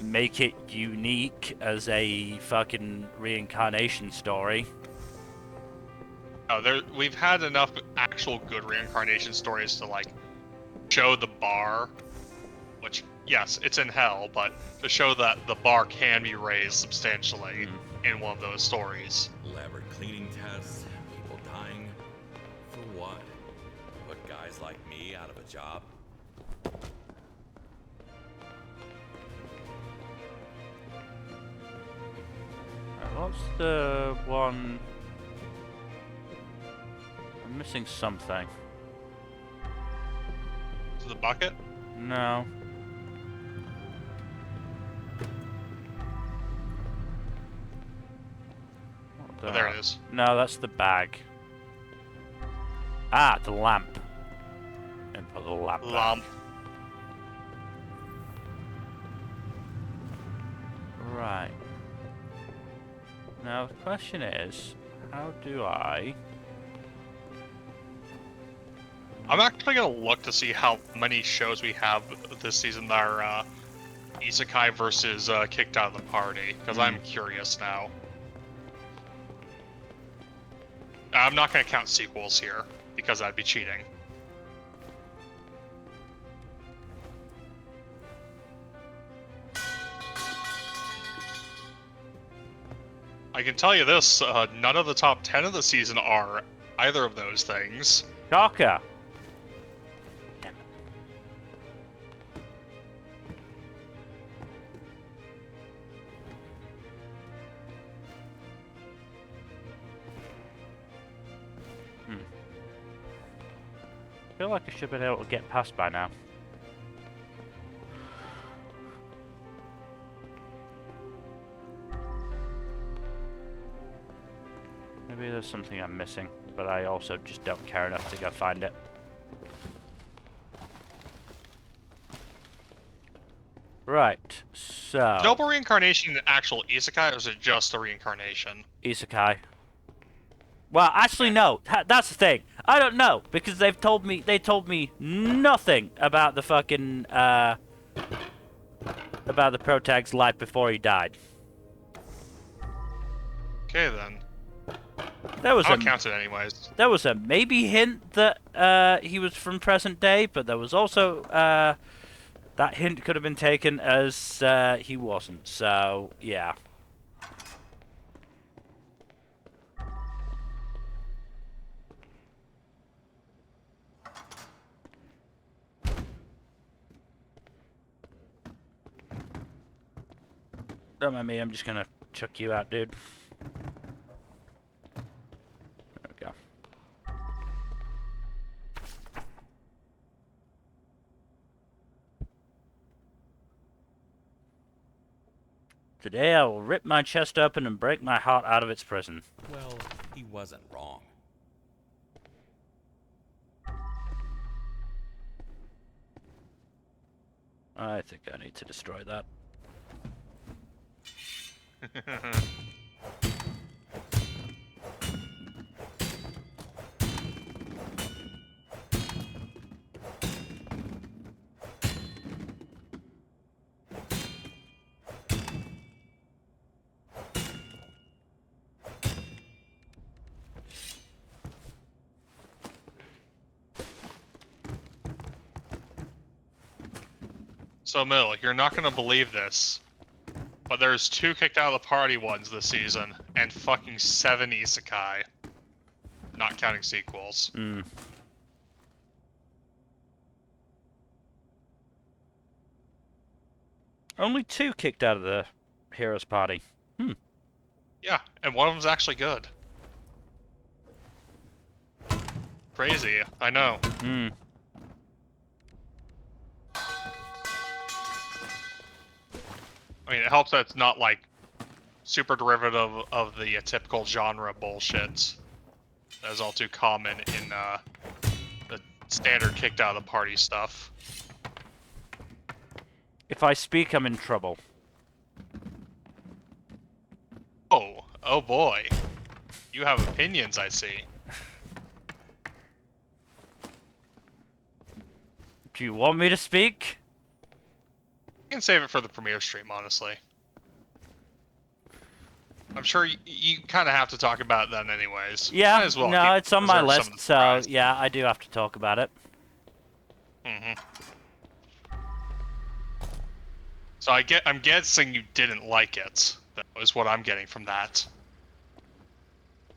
make it unique as a fucking reincarnation story. Oh, we've had enough actual good reincarnation stories to, like, show the bar, which, yes, it's in hell, but to show that the bar can be raised substantially in one of those stories. Elaborate cleaning tests, people dying. For what? Put guys like me out of a job? What's the one? I'm missing something. To the bucket? No. What the Oh, there hell? it is. No, that's the bag. Ah, the lamp. And put the lamp back. Lump. Right. Now the question is, how do I... I'm actually gonna look to see how many shows we have this season that are isekai versus kicked out of the party, because I'm curious now. I'm not gonna count sequels here, because that'd be cheating. I can tell you this, none of the top 10 of the season are either of those things. Shocker! Damn it. I feel like I should have been able to get past by now. Maybe there's something I'm missing, but I also just don't care enough to go find it. Right, so... Noble Reincarnation an actual isekai, or is it just a reincarnation? Isekai. Well, actually, no. That's the thing. I don't know, because they told me nothing about the fucking, about the protag's life before he died. Okay then. There was I'll count it anyways. There was a maybe hint that he was from present day, but there was also that hint could have been taken as he wasn't. So yeah. Don't mind me, I'm just gonna chuck you out, dude. There we go. Today I will rip my chest open and break my heart out of its prison. Well, he wasn't wrong. I think I need to destroy that. So, Mill, you're not gonna believe this, but there's 2 kicked out of the party ones this season, and fucking 7 isekai. Not counting sequels. Hmm. Only 2 kicked out of the heroes party. Yeah, and one of them's actually good. Crazy, I know. Hmm. I mean, it helps that it's not like super derivative of the typical genre bullshit that is all too common in the standard kicked out of the party stuff. If I speak, I'm in trouble. Oh boy. You have opinions, I see. Do you want me to speak? You can save it for the premiere stream, honestly. I'm sure you kind of have to talk about it then anyways. Yeah, Might as well no, keep- it's on my reserve some list, of the so surprise. yeah, I do have to talk about it. So I'm guessing you didn't like it. That was what I'm getting from that.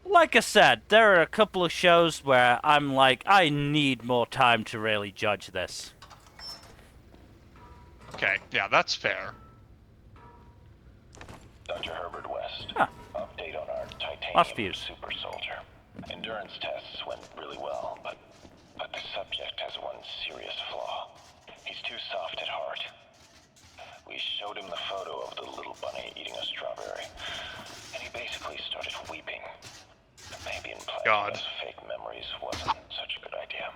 Like I said, there are a couple of shows where I'm like, I need more time to really judge this. Okay, yeah, that's fair. Dr. Herbert West. Huh. Update on our Lost titanium views. super soldier. Endurance tests went really well, but the subject has one serious flaw. He's too soft at heart. We showed him the photo of the little bunny eating a strawberry, and he basically started weeping. Maybe implanting God. those fake memories wasn't such a good idea.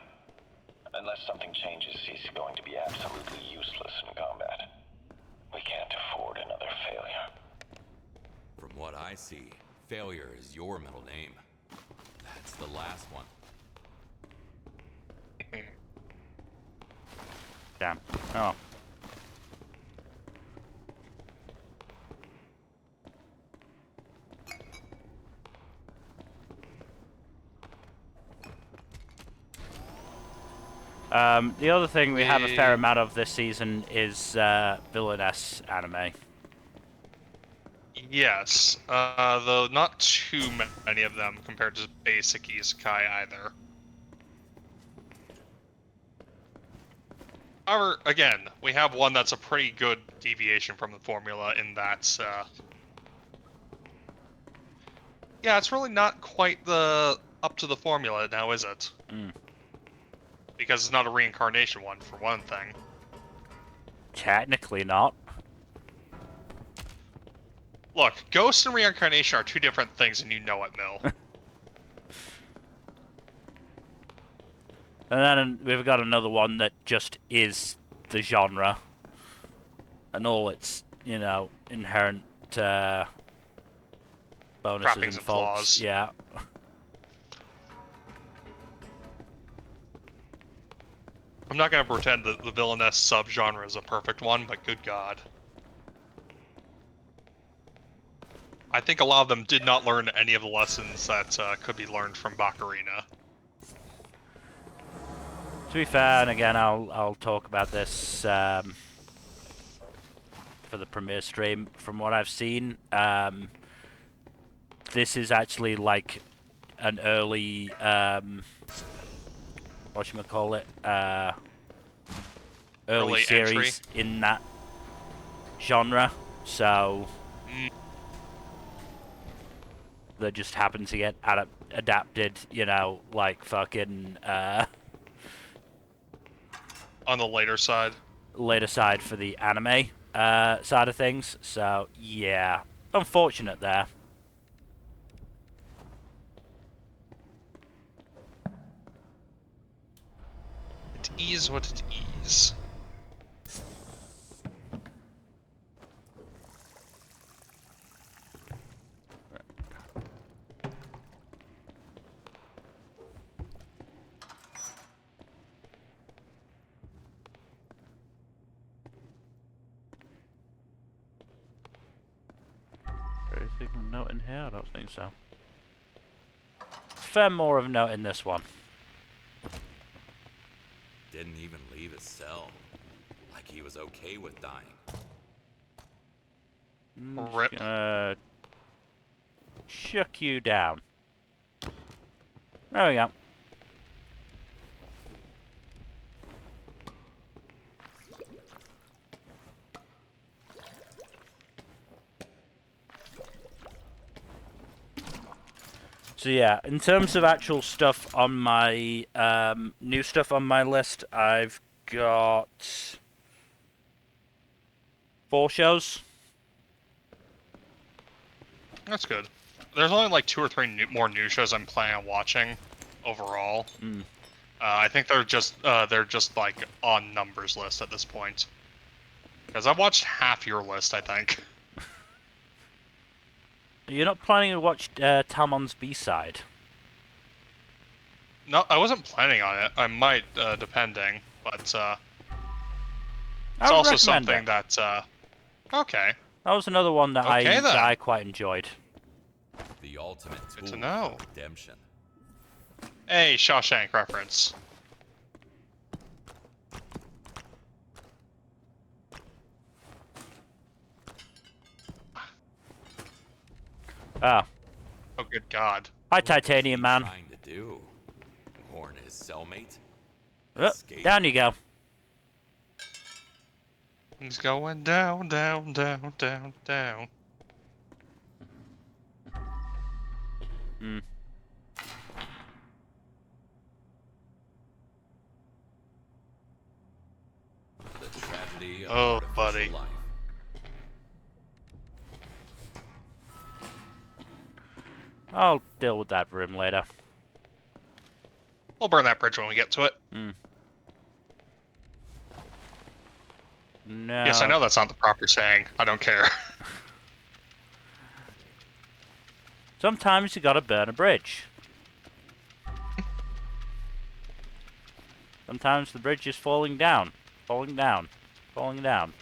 Unless something changes, he's going to be absolutely useless in combat. We can't afford another failure. From what I see, failure is your middle name. That's the last one. Damn. Oh. The other thing we have a fair amount of this season is villainess anime. Yes, though not too many of them compared to basic isekai either. However, again, we have one that's a pretty good deviation from the formula in that, yeah, it's really not quite up to the formula now, is it? Mm. Because it's not a reincarnation one, for one thing. Technically not. Look, ghost and reincarnation are 2 different things, and you know it, Mill. And then we've got another one that just is the genre. And all its, you know, inherent bonuses Trappings and and faults. flaws. Yeah. I'm not going to pretend that the villainess subgenre is a perfect one, but good God. I think a lot of them did not learn any of the lessons that could be learned from Baccarina. To be fair, and again, I'll talk about this for the premiere stream. From what I've seen, this is actually like an early whatchamacallit, early Early series entry. in that genre. So that just happen to get adapted, you know, like fucking On the later side. later side for the anime side of things. So yeah, unfortunate there. It is what it is. Anything of note in here? I don't think so. Fair more of note in this one. Didn't even leave his cell. Like he was okay with dying. Rip. Shook you down. There we go. So yeah, in terms of actual stuff on my new stuff on my list, I've got 4 shows. That's good. There's only like 2 or 3 more new shows I'm planning on watching overall. I think they're just like on numbers list at this point. Because I've watched half your list, I think. You're not planning to watch Talmon's B-side? No, I wasn't planning on it. I might, depending, but it's I would also recommend something it. that okay. That was another one that Okay, then. I quite enjoyed. The ultimate Good to tool know. for redemption. Hey, Shawshank reference. Ah, Oh, good God. hi Titanium Man. Trying to do? Warn his cellmate? Oh, Escape. down you go. He's going down, down, down, down, down. Hmm. The tragedy of Oh, artificial buddy. life. I'll deal with that room later. We'll burn that bridge when we get to it. No. Yes, I know that's not the proper saying. I don't care. Sometimes you gotta burn a bridge. Sometimes the bridge is falling down, falling down, falling down.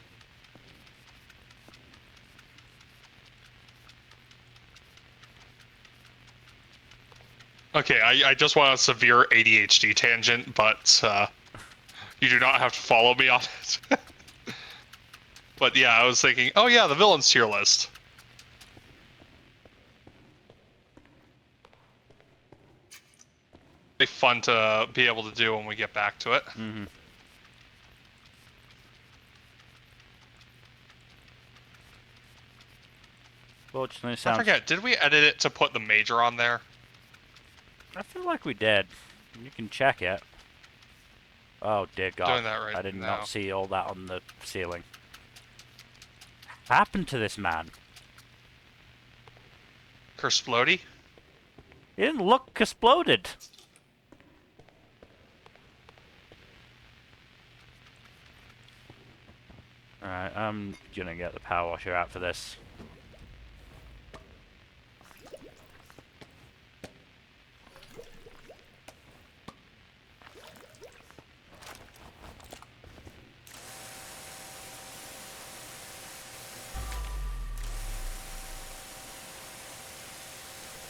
Okay, I just want a severe ADHD tangent, but you do not have to follow me on it. But yeah, I was thinking, oh yeah, the villains tier list. Be fun to be able to do when we get back to it. Mm-hmm. Fortunately, it I sounds. forget, did we edit it to put the major on there? I feel like we did. You can check it. Oh dear God! Doing that right I did now. not see all that on the ceiling. What happened to this man? Kersplody? He didn't look exploded. Alright, I'm gonna get the power washer out for this.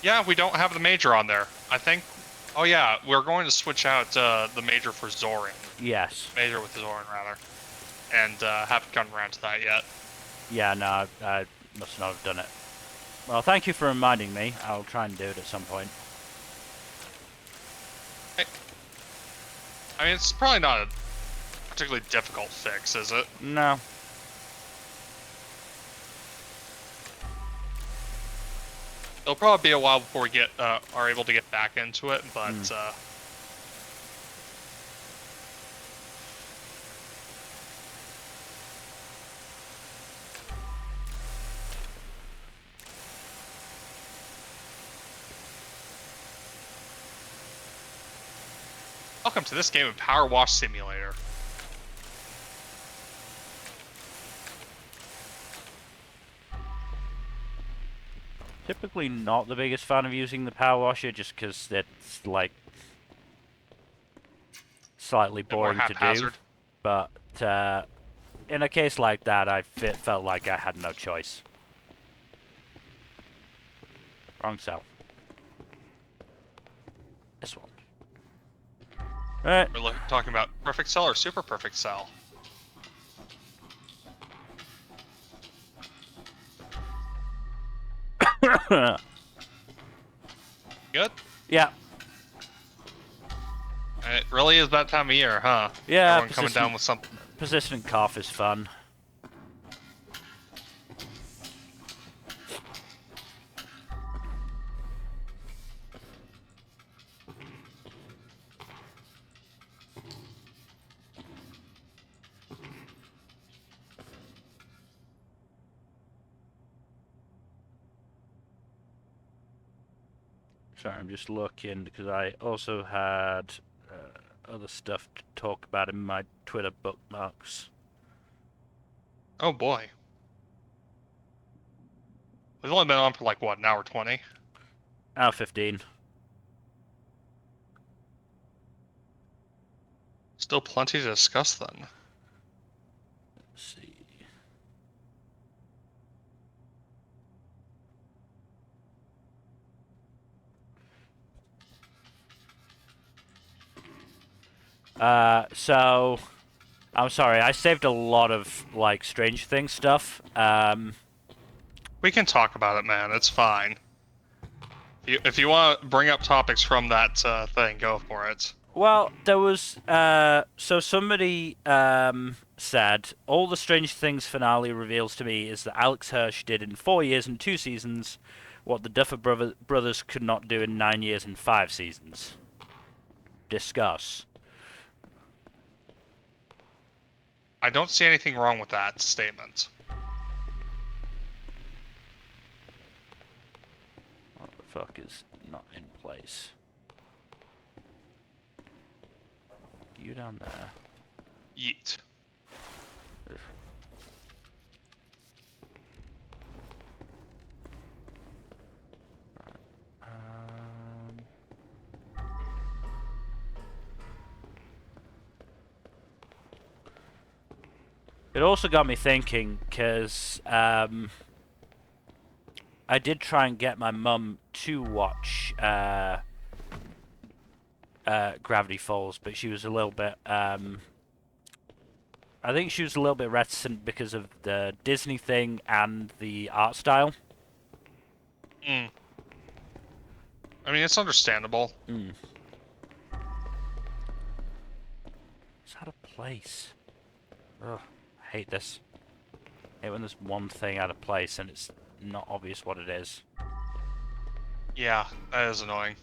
Yeah, we don't have the major on there. I think. Oh yeah, we're going to switch out the major for Zorin. Yes. Major with Zorin rather, and haven't gotten around to that yet. Yeah, no, I must not have done it. Well, thank you for reminding me. I'll try and do it at some point. I mean, it's probably not a particularly difficult fix, is it? No. It'll probably be a while before we get are able to get back into it, but welcome to this game of Power Wash Simulator. Typically not the biggest fan of using the power washer, just because it's like slightly Bit more boring to do. haphazard. But in a case like that, I felt like I had no choice. Wrong cell. This one. Alright. We're talking about perfect cell or super perfect cell. Good? Yeah. It really is that time of year, huh? Yeah, Everyone coming down with something. Persistent cough is fun. Sorry, I'm just looking because I also had other stuff to talk about in my Twitter bookmarks. Oh boy. We've only been on for like, what, an hour 20? Hour 15. Still plenty to discuss then. Let's see. So I'm sorry, I saved a lot of like Strange Things stuff. We can talk about it, man. It's fine. If you want to bring up topics from that thing, go for it. Well, there was so somebody said all the Strange Things finale reveals to me is that Alex Hirsch did in 4 years and 2 seasons what the Duffer Brothers could not do in 9 years and 5 seasons. Discuss. I don't see anything wrong with that statement. What the fuck is not in place? You down there. Yeet. Ugh. Um, It also got me thinking, because I did try and get my mum to watch Gravity Falls, but she was a little bit, I think she was a little bit reticent because of the Disney thing and the art style. I mean, it's understandable. It's out of place. Ugh, I hate this. I hate when there's one thing out of place and it's not obvious what it is. Yeah, that is annoying.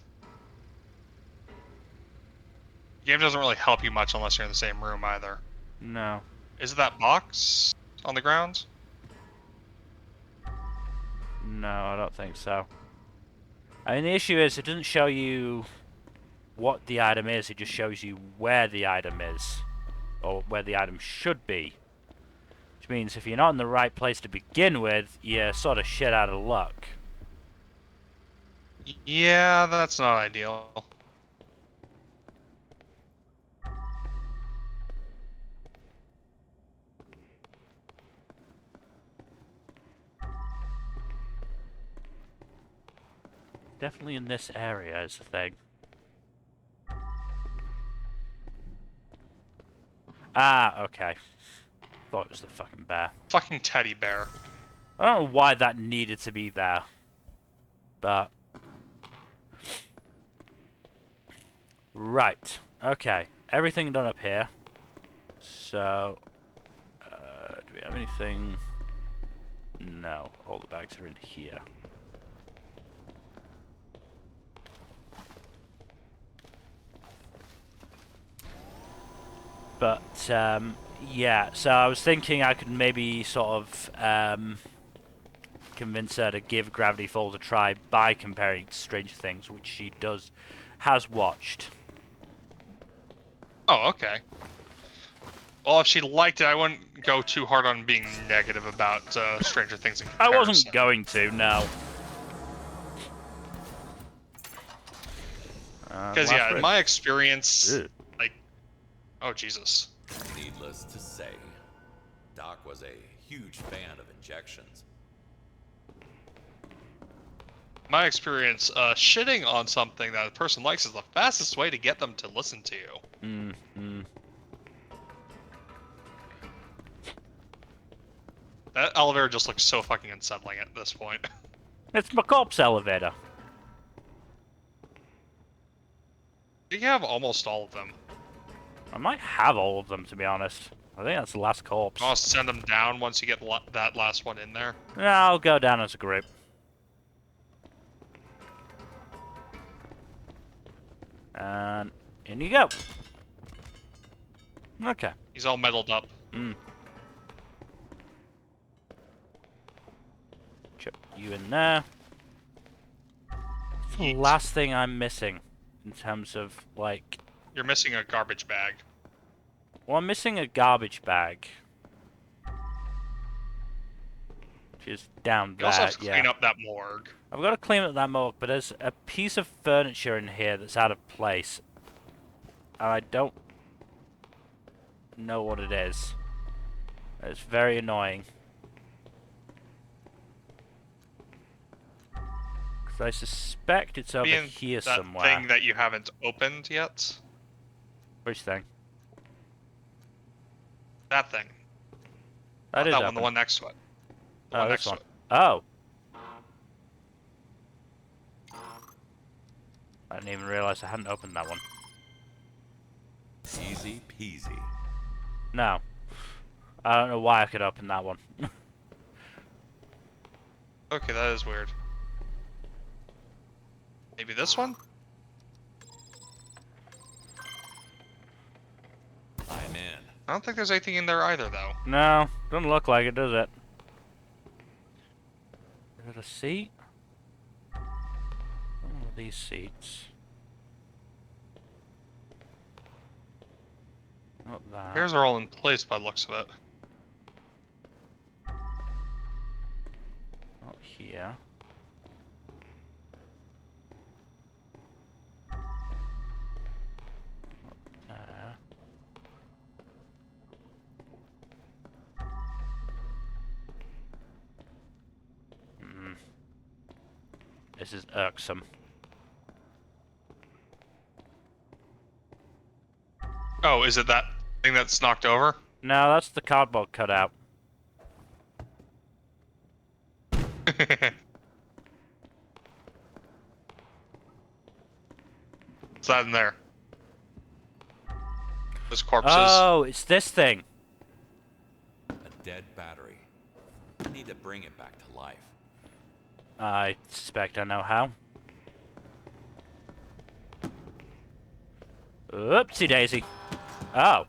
The game doesn't really help you much unless you're in the same room either. No. Is it that box on the ground? No, I don't think so. I mean, the issue is it doesn't show you what the item is, it just shows you where the item is. Or where the item should be. Which means if you're not in the right place to begin with, you're sort of shit out of luck. Yeah, that's not ideal. Definitely in this area is the thing. Ah, okay. Thought it was the fucking bear. Fucking teddy bear. I don't know why that needed to be there. But... Right. Okay. Everything done up here. So... do we have anything? No. All the bags are in here. But yeah, so I was thinking I could maybe sort of convince her to give Gravity Falls a try by comparing to Stranger Things, which she has watched. Oh, okay. Well, if she liked it, I wouldn't go too hard on being negative about Stranger Things in I comparison. wasn't going to, no. Because yeah, in my experience, Ugh. like, oh Jesus. Needless to say, Doc was a huge fan of injections. My experience, shitting on something that a person likes is the fastest way to get them to listen to you. That elevator just looks so fucking unsettling at this point. It's my corpse elevator. You have almost all of them. I might have all of them, to be honest. I think that's the last corpse. I'll send them down once you get that last one in there. Yeah, I'll go down as a group. And in you go. Okay. He's all metaled up. Chip you in there. What's the Yeet. last thing I'm missing in terms of, like... You're missing a garbage bag. Well, I'm missing a garbage bag. Which is down You there, also have to yeah. clean up that morgue. I've got to clean up that morgue, but there's a piece of furniture in here that's out of place. And I don't know what it is. It's very annoying. Because I suspect it's over Being here that somewhere. thing that you haven't opened yet. Which thing? That thing. That Not is that one, open. the one next to it. The Oh, one this next one. to it. Oh. I didn't even realize I hadn't opened that one. Easy peasy. No. I don't know why I could open that one. Okay, that is weird. Maybe this one? I'm in. I don't think there's anything in there either, though. No, doesn't look like it, does it? Is it a seat? Oh, these seats. Not that. Hairs are all in place by the looks of it. Not here. Not there. This is irksome. Oh, is it that thing that's knocked over? No, that's the cardboard cutout. What's that in there? Those corpses. Oh, it's this thing. A dead battery. I need to bring it back to life. I suspect I know how. Oopsie daisy. Oh.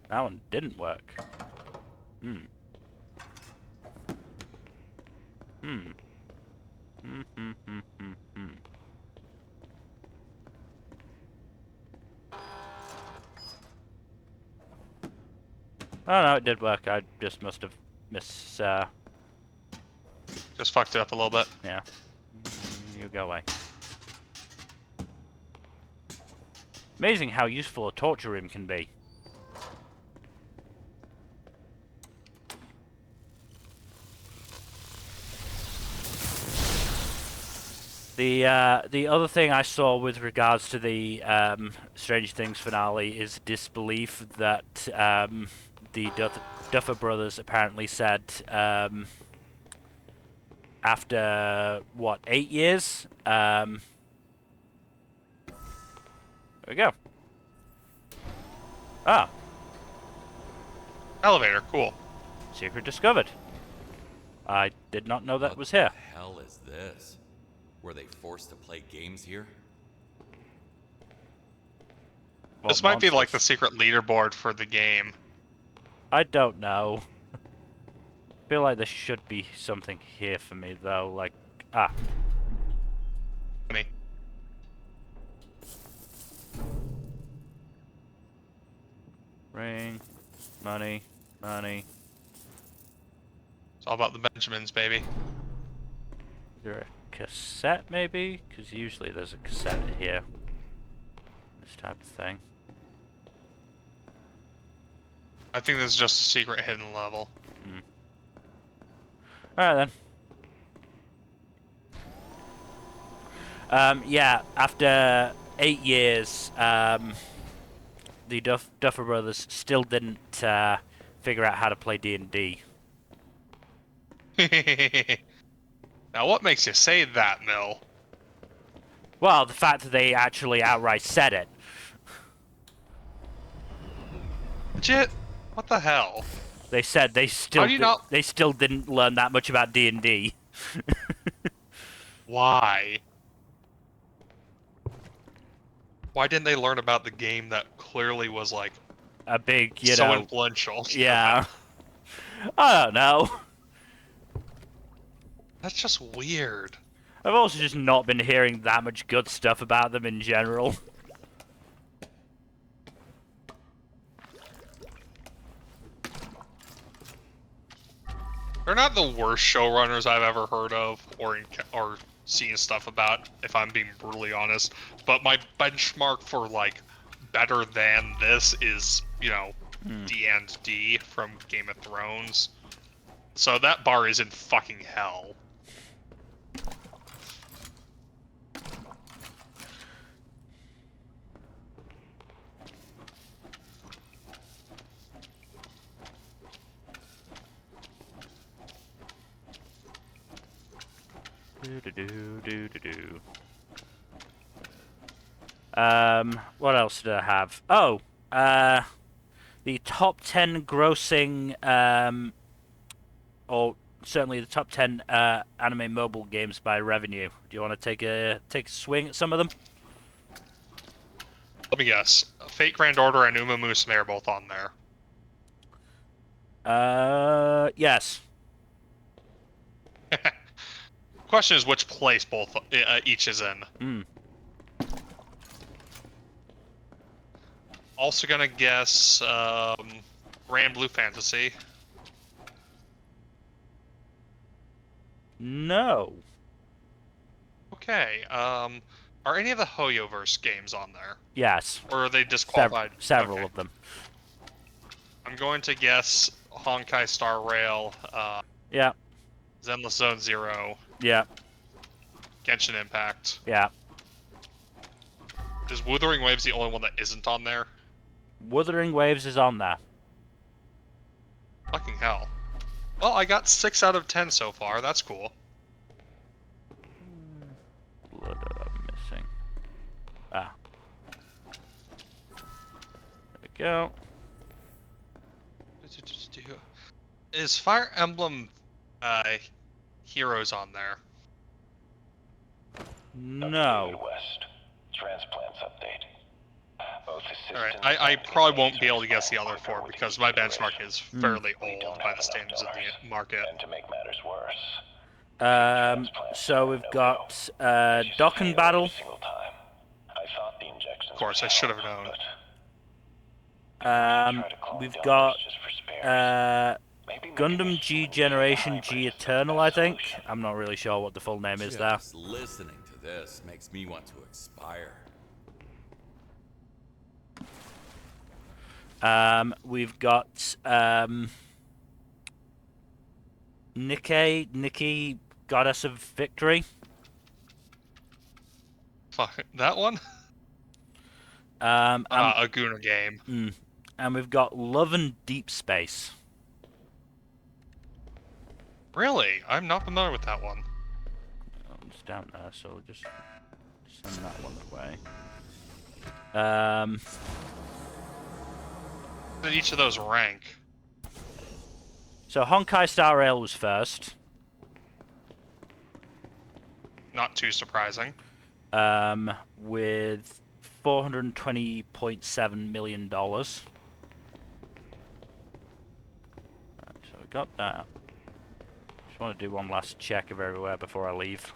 That one didn't work. Hmm. Oh no, it did work. I just must have Just fucked it up a little bit. yeah. You go away. Amazing how useful a torture room can be. The other thing I saw with regards to the Stranger Things finale is disbelief that the Duffer Brothers apparently said after what 8 years. There we go. Ah, Elevator, cool. secret discovered. I did not know that What was here. the hell is this? Were they forced to play games here? What This might be like the monsters? secret leaderboard for the game. I don't know. I feel like there should be something here for me though, like Money. ring, money, money. It's all about the Benjamins, baby. Is there a cassette maybe? Because usually there's a cassette here. This type of thing. I think this is just a secret hidden level. Alright then. Yeah, after 8 years, the Duffer Brothers still didn't figure out how to play D&D. Now, what makes you say that, Mill? Well, the fact that they actually outright said it. Legit? What the hell? They said they still How do you not- they still didn't learn that much about D&D. Why? Why didn't they learn about the game that clearly was like A big, you so know. influential? Yeah. I don't know. That's just weird. I've also just not been hearing that much good stuff about them in general. They're not the worst showrunners I've ever heard of or seen stuff about, if I'm being brutally honest. But my benchmark for like better than this is, you know, D&D from Game of Thrones. So that bar is in fucking hell. What else did I have? Oh, the top 10 grossing, or certainly the top 10 anime mobile games by revenue. Do you want to take a swing at some of them? Let me guess. Fate Grand Order and Uma Musume are both on there. Yes. Question is which place both each is in. Also gonna guess Grand Blue Fantasy. No. Okay. Are any of the Hoyoverse games on there, Yes. or are they disqualified? Several Okay. of them. I'm going to guess Honkai Star Rail, Yeah. Zenless Zone Zero, Yeah. Genshin Impact. Yeah. Is Wuthering Waves the only one that isn't on there? Wuthering Waves is on there. Fucking hell. Well, I got 6 out of 10 so far. That's cool. What am I missing? Ah. There we go. Is Fire Emblem Heroes on there? No. Midwest. Transplants update. Both Alright, assistance I and probably won't be able to engagement guess the other four undergo because my benchmark deconfiguration. is fairly We old don't by have the standards of enough the market. And to make matters worse, So we've got Dokkan Battle. single time. I thought the injections Of course, would I should have help, known. but try to calm We've down got just for spares. Maybe make Gundam this G smooth Generation hybrid G is the Eternal, best I think. solution. I'm not really sure what the full name is there. Just listening to this makes me want to expire. We've got Nikki, Goddess of Victory. Fuck, that one? And A Guna game. we've got Love and Deep Space. Really? I'm not familiar with that one. It's down there, so we'll just send that one away. Did each of those rank? So Honkai Star Rail was first. Not too surprising. With $420.7 million. Right, so we got that. Just want to do one last check of everywhere before I leave.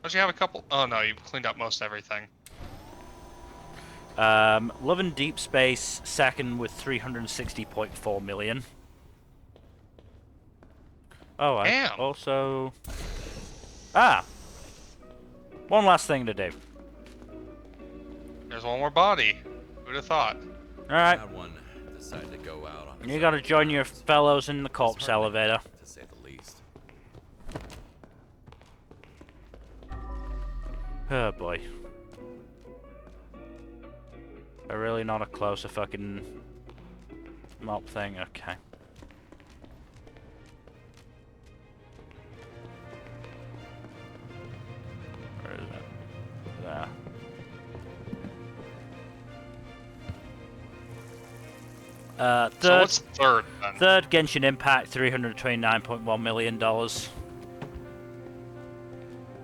Don't you have a couple? Oh no, you've cleaned up most everything. Love and Deep Space second with 360.4 million. Oh, I Damn. also... one last thing to do. There's one more body. Who'd have thought? Alright, That one decided to go out on his you gotta own join your terms. fellows in the It's corpse heartening, elevator. to say the least. Oh boy. They're really not a closer fucking mop thing? Okay. Where is it? There. So Third, what's third then? third Genshin Impact, $329.1 million.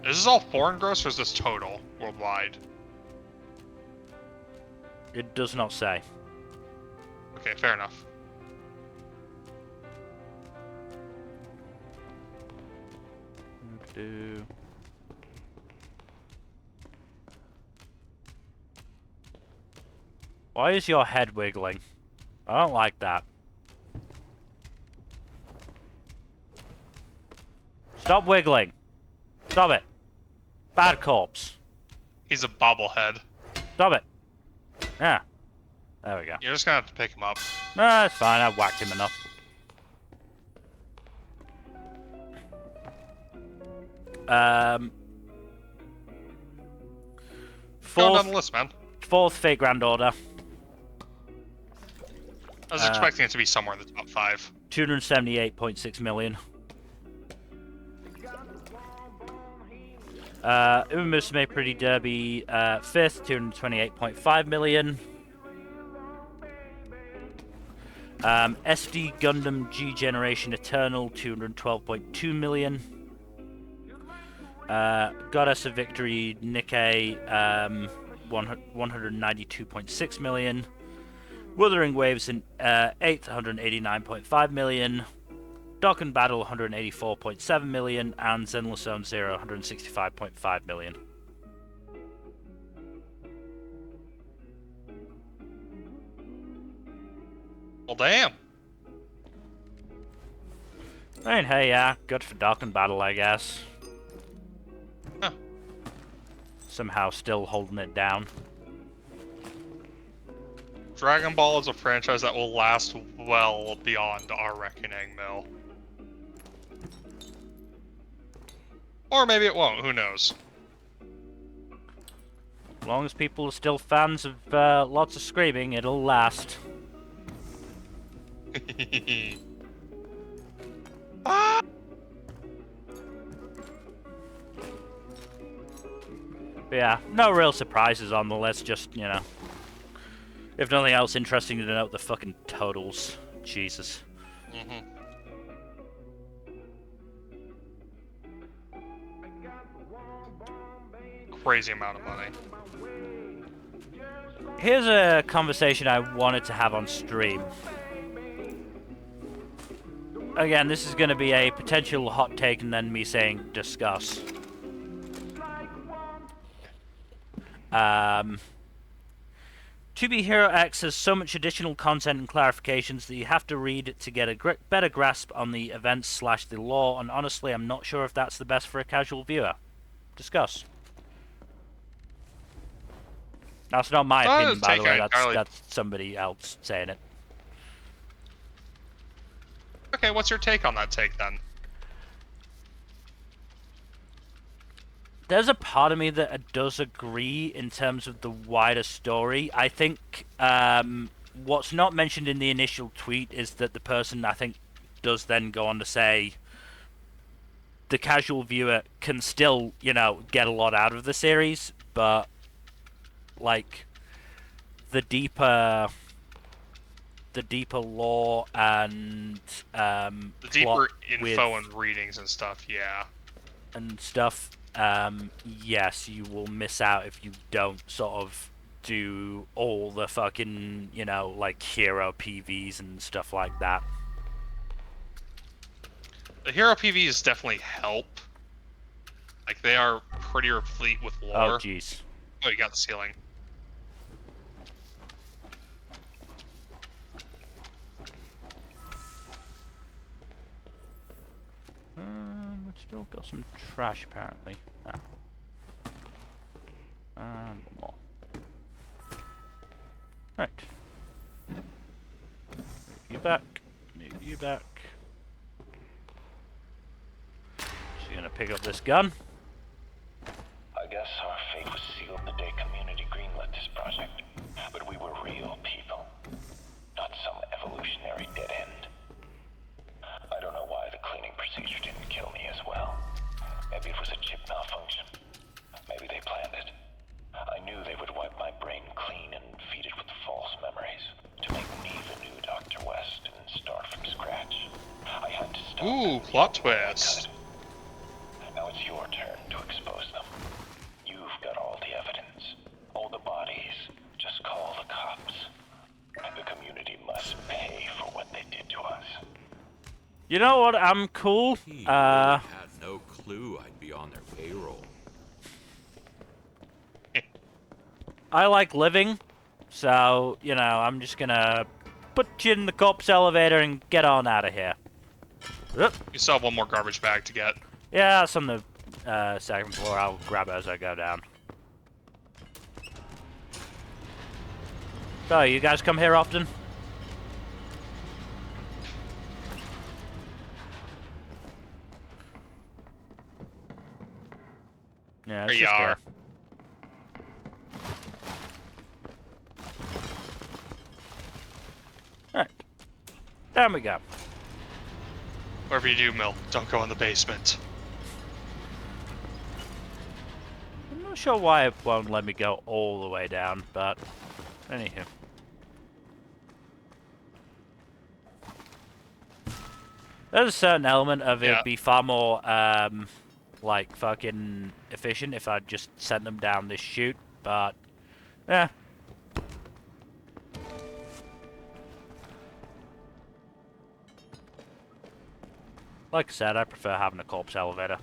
Is this all foreign gross or is this total worldwide? It does not say. Okay, fair enough. Why is your head wiggling? I don't like that. Stop wiggling. Stop it. Bad corpse. He's a bobblehead. Stop it. Yeah. There we go. You're just gonna have to pick him up. Nah, it's fine. I've whacked him enough. Going down Fourth, the list, man. fourth Fate Grand Order. I was expecting it to be somewhere in the top 5. 278.6 million. Uma Musume Pretty Derby, fifth, 228.5 million. SD Gundam G Generation Eternal, 212.2 million. Goddess of Victory Nikkei, 192.6 million. Wuthering Waves in 8th, 189.5 million. Dokkan Battle, 184.7 million. And Zenless Zone Zero, 165.5 million. Well, damn. I mean, hey, yeah, good for Dokkan Battle, I guess. Huh. Somehow still holding it down. Dragon Ball is a franchise that will last well beyond our reckoning, Mill. Or maybe it won't, who knows? As long as people are still fans of lots of screaming, it'll last. Ah! But yeah, no real surprises on the list, just, you know. If nothing else, interesting to note the fucking totals. Jesus. Mhm. Crazy amount of money. Here's a conversation I wanted to have on stream. Again, this is going to be a potential hot take and then me saying discuss. To Be Hero X has so much additional content and clarifications that you have to read to get a better grasp on the events / the lore, and honestly, I'm not sure if that's the best for a casual viewer. Discuss. That's not my opinion, by the way. That's somebody else saying it. Okay, what's your take on that take then? There's a part of me that does agree in terms of the wider story. I think what's not mentioned in the initial tweet is that the person, I think, does then go on to say the casual viewer can still, you know, get a lot out of the series, but, like, the deeper lore and The deeper plot info and readings and stuff, yeah. and stuff yes, you will miss out if you don't sort of do all the fucking, you know, like hero PVs and stuff like that. The hero PVs definitely help. Like, they are pretty replete with Oh, lore. jeez. Oh, you got the ceiling. We've still got some trash, apparently. Ah. And one more. Right. Move you back. Move you back. Just gonna pick up this gun. I guess our fate was sealed the day community greenlit this project. But we were real people, not some evolutionary dead end. I don't know why the cleaning procedure didn't kill me as well. Maybe it was a chip malfunction. Maybe they planned it. I knew they would wipe my brain clean and feed it with false memories to make me the new Dr. West and start from scratch. I had to stop. Ooh, them plot before I twist. could. Now it's your turn to expose them. You've got all the evidence, all the bodies. Just call the cops. The community must pay for what they did to us. You know what? I'm cool. He really had no clue I'd be on their payroll. I like living, so, you know, I'm just gonna put you in the corpse elevator and get on out of here. Oop. You still have one more garbage bag to get. Yeah, it's on the second floor. I'll grab it as I go down. So, you guys come here often? Yeah, There you are. Alright. Down we go. Whatever you do, Mill, don't go in the basement. I'm not sure why it won't let me go all the way down, but anywho. There's a certain element of Yeah. it'd be far more, like, fucking efficient if I just sent them down this chute, but, yeah. Like I said, I prefer having a corpse elevator.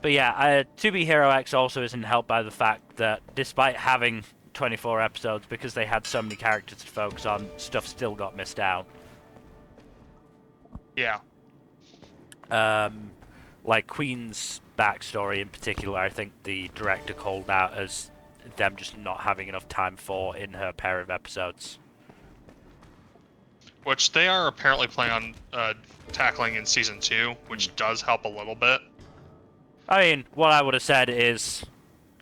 But yeah, 2B Hero X also isn't helped by the fact that despite having 24 episodes, because they had so many characters to focus on, stuff still got missed out. Yeah. Like Queen's backstory in particular, I think the director called out as them just not having enough time for in her pair of episodes. Which they are apparently planning on tackling in season 2, which does help a little bit. I mean, what I would have said is,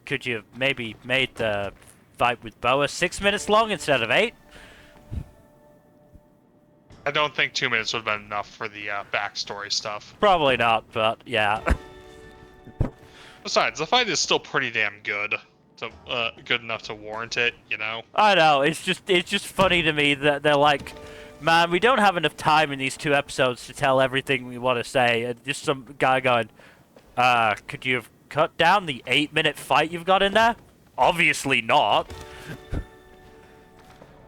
could you have maybe made the fight with Boa 6 minutes long instead of 8? I don't think 2 minutes would have been enough for the backstory stuff. Probably not, but yeah. Besides, the fight is still pretty damn good. So, good enough to warrant it, you know? I know, it's just funny to me that they're like, man, we don't have enough time in these 2 episodes to tell everything we want to say. And just some guy going, could you have cut down the 8-minute fight you've got in there? Obviously not.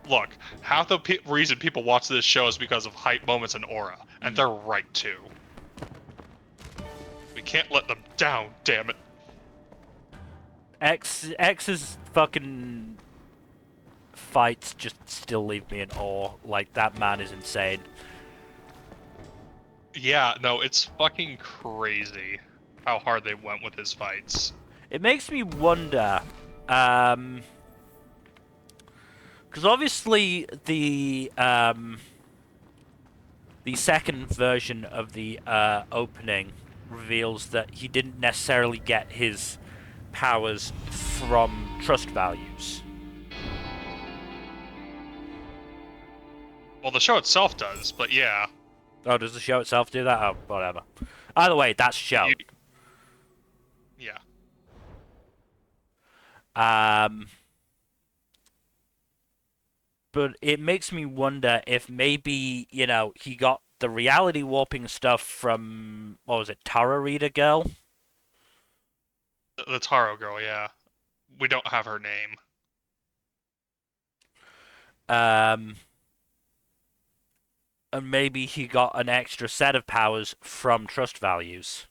Look, half the reason people watch this show is because of hype moments and aura, and they're right to. We can't let them down, damn it. X's fucking fights just still leave me in awe. Like, that man is insane. Yeah, no, it's fucking crazy how hard they went with his fights. It makes me wonder, because obviously the second version of the opening reveals that he didn't necessarily get his powers from trust values. Well, the show itself does, but yeah. Oh, does the show itself do that? Oh, whatever. Either way, that's show. Yeah. But it makes me wonder if maybe, you know, he got the reality warping stuff from, what was it, Tara Reader Girl? The Taro girl, yeah. We don't have her name. And maybe he got an extra set of powers from trust values.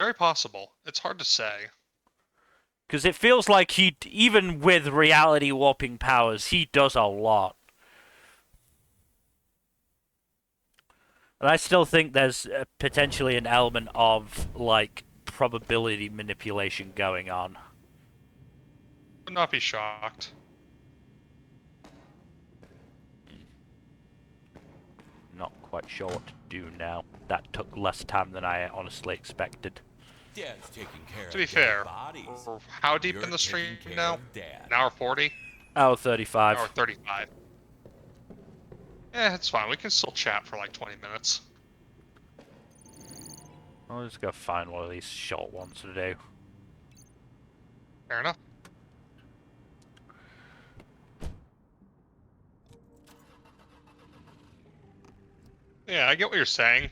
Very possible. It's hard to say. Because it feels like he, even with reality warping powers, he does a lot. And I still think there's potentially an element of, like, probability manipulation going on. Would not be shocked. Not quite sure what to do now. That took less time than I honestly expected. Dad's taking care To be of dead fair, bodies. we're how deep You're in the stream taking care now? of Dad. An hour 40? Hour 35. Hour 35. Yeah, it's fine. We can still chat for like 20 minutes. I'll just go find one of these short ones to do. Fair enough. Yeah, I get what you're saying.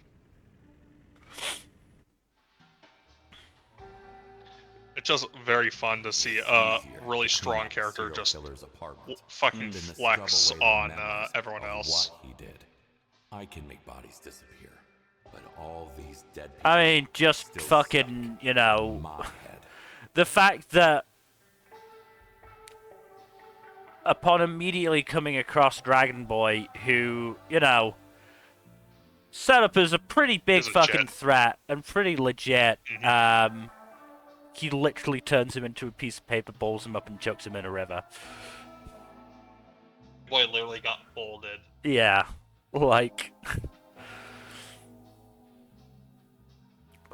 It's just very fun to see a really strong character just fucking flex on everyone else. What he did. I can make bodies disappear, but all these dead people I mean, just still fucking, suck you in know, my head. the fact that upon immediately coming across Dragon Boy, who, you know, set up as a pretty big Is fucking legit. threat and pretty legit, he literally turns him into a piece of paper, balls him up, and chucks him in a river. Boy literally got folded. Yeah, like...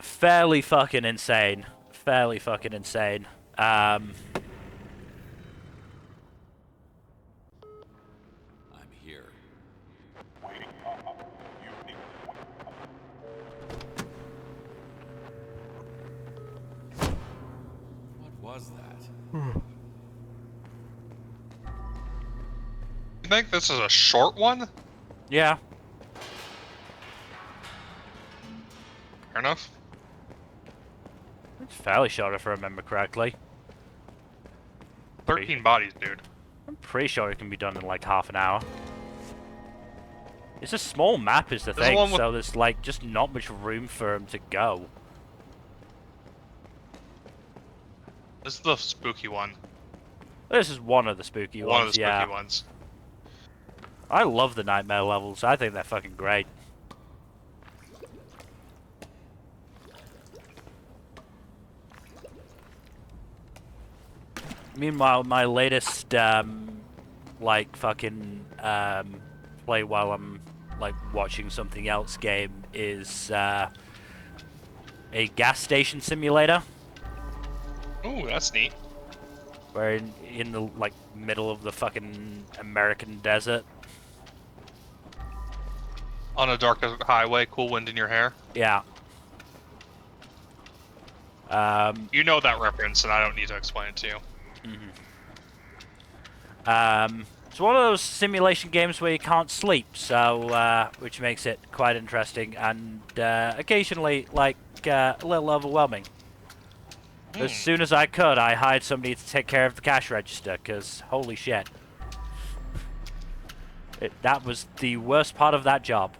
fairly fucking insane. Fairly fucking insane. I'm here. What was that? You think this is a short one? Yeah. Fair enough. It's fairly short if I remember correctly. 13 bodies, dude. I'm pretty sure it can be done in like half an hour. It's a small map is the There's the thing, one with- so there's like just not much room for him to go. This is the spooky one. This is one of the spooky One ones, of the yeah. spooky ones. I love the nightmare levels. I think they're fucking great. Meanwhile, my latest, like, fucking, play while I'm, like, watching something else game is, a gas station simulator. Ooh, that's neat. We're in the, like, middle of the fucking American desert. On a dark highway, cool wind in your hair. Yeah. You know that reference, and I don't need to explain it to you. It's one of those simulation games where you can't sleep, so which makes it quite interesting and occasionally like a little overwhelming. As soon as I could, I hired somebody to take care of the cash register, because holy shit. That was the worst part of that job.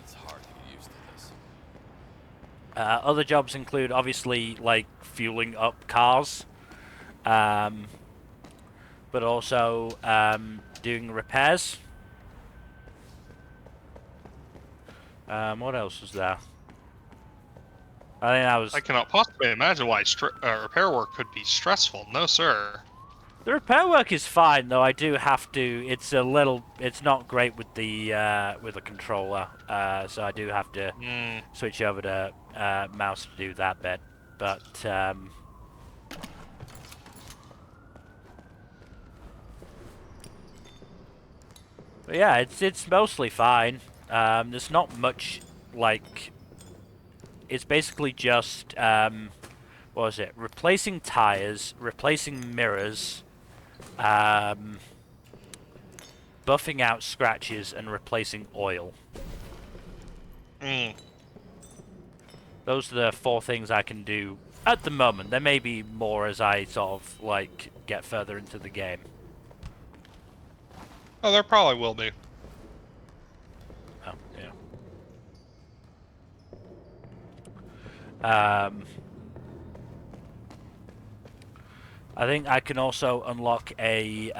It's hard to get used to this. Other jobs include, obviously, like, fueling up cars. But also doing repairs. What else was there? I think that was... I cannot possibly imagine why repair work could be stressful. No, sir. The repair work is fine, though I do have to... It's a little... It's not great with the controller, so I do have to switch over to mouse to do that bit. But, but yeah, it's mostly fine. There's not much, like... It's basically just what was it? Replacing tires, replacing mirrors, buffing out scratches, and replacing oil. Those are the 4 things I can do at the moment. There may be more as I sort of, like, get further into the game. Oh, there probably will be. Oh, yeah. I think I can also unlock a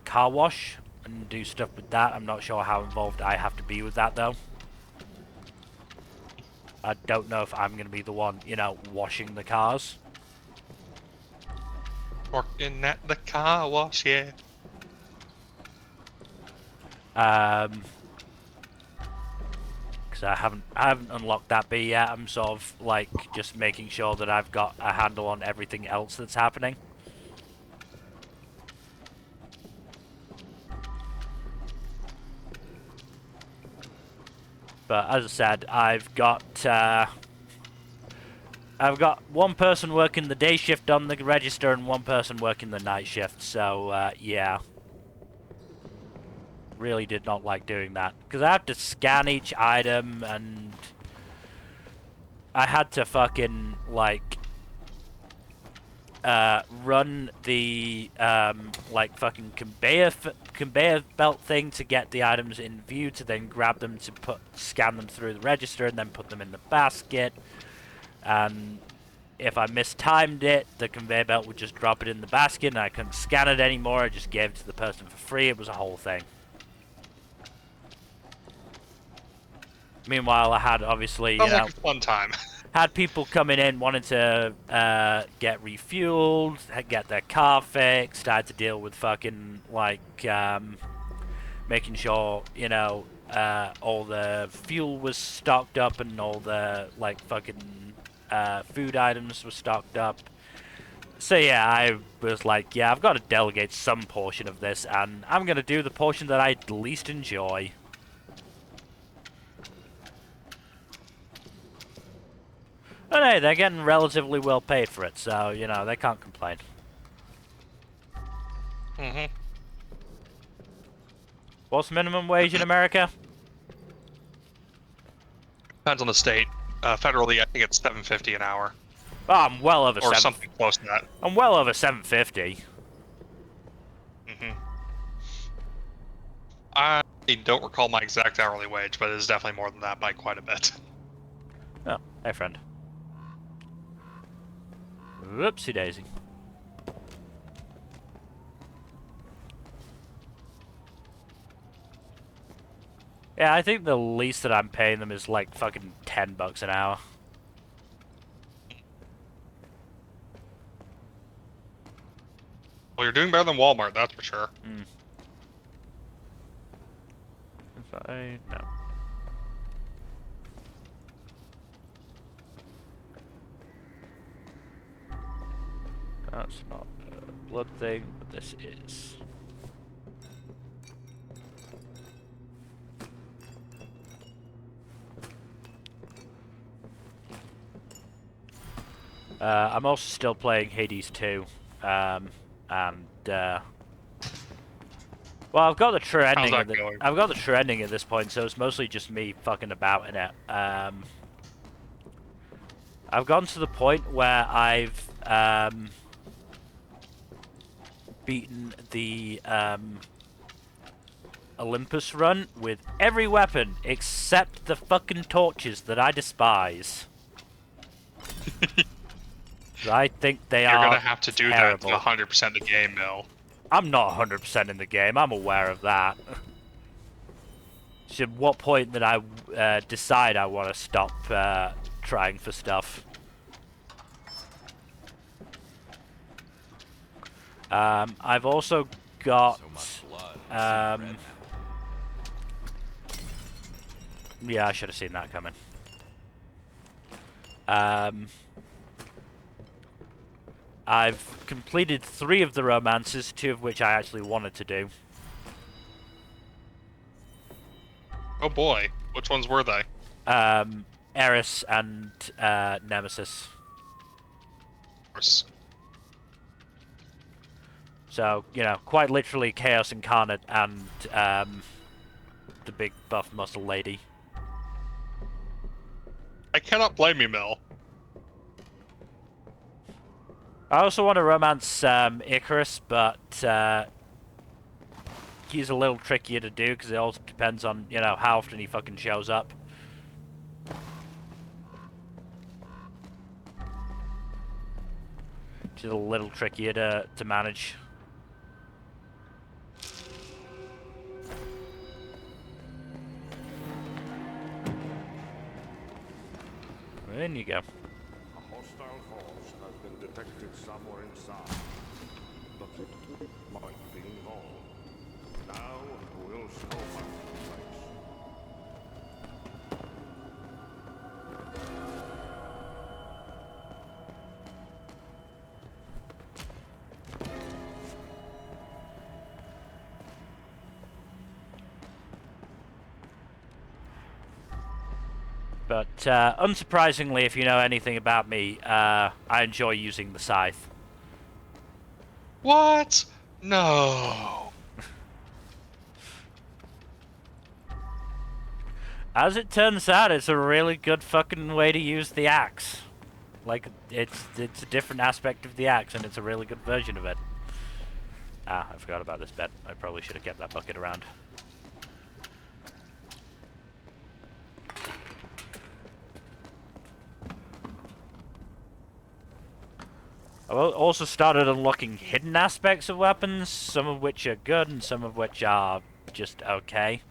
car wash and do stuff with that. I'm not sure how involved I have to be with that, though. I don't know if I'm going to be the one, you know, washing the cars. Working at the car wash, yeah. Because I haven't unlocked that bit yet. I'm sort of like just making sure that I've got a handle on everything else that's happening. But as I said, I've got one person working the day shift on the register and one person working the night shift. So yeah. Really did not like doing that because I have to scan each item and I had to fucking like run the like fucking conveyor belt thing to get the items in view to then grab them to scan them through the register and then put them in the basket. And if I mistimed it, the conveyor belt would just drop it in the basket and I couldn't scan it anymore. I just gave it to the person for free. It was a whole thing. Meanwhile, I had obviously, Sounds like a fun time. had people coming in wanting to get refueled, get their car fixed. I had to deal with fucking like making sure, you know, all the fuel was stocked up and all the like fucking food items were stocked up. So yeah, I was like, yeah, I've got to delegate some portion of this, and I'm gonna do the portion that I least enjoy. But hey, they're getting relatively well paid for it, so, you know, they can't complain. What's minimum wage in America? Depends on the state. Federally, I think it's $7.50 an hour. Oh, I'm well over Or something close to that. I'm well over $7.50. I don't recall my exact hourly wage, but it is definitely more than that by quite a bit. Oh, hey friend. Whoopsie daisy. Yeah, I think the least that I'm paying them is like fucking $10 an hour. Well, you're doing better than Walmart, that's for sure. If I... no. That's not a blood thing, but this is. I'm also still playing Hades 2, and well, I've got the true ending. How's that going? I've got the true ending at this point, so it's mostly just me fucking about in it. I've gotten to the point where I've beaten the Olympus run with every weapon except the fucking torches that I despise. I think they are You're gonna have to do terrible. that to 100% the game, Mill. I'm not 100% in the game. I'm aware of that. So at what point did I decide I want to stop trying for stuff? I've also got... So much blood. Red now. yeah, I should have seen that coming. I've completed 3 of the romances, 2 of which I actually wanted to do. Oh boy, which ones were they? Eris and Nemesis. course. So, you know, quite literally Chaos Incarnate and the big buff muscle lady. I cannot blame you, Mel. I also want to romance Icarus, but he's a little trickier to do because it also depends on, you know, how often he fucking shows up. Which is a little trickier to manage. In you go. A hostile force has been detected somewhere inside. The victim might be involved. Now we'll scope out the place. But unsurprisingly, if you know anything about me, I enjoy using the scythe. What? No. As it turns out, it's a really good fucking way to use the axe. Like, it's a different aspect of the axe, and it's a really good version of it. Ah, I forgot about this bed. I probably should have kept that bucket around. I also started unlocking hidden aspects of weapons, some of which are good and some of which are just okay.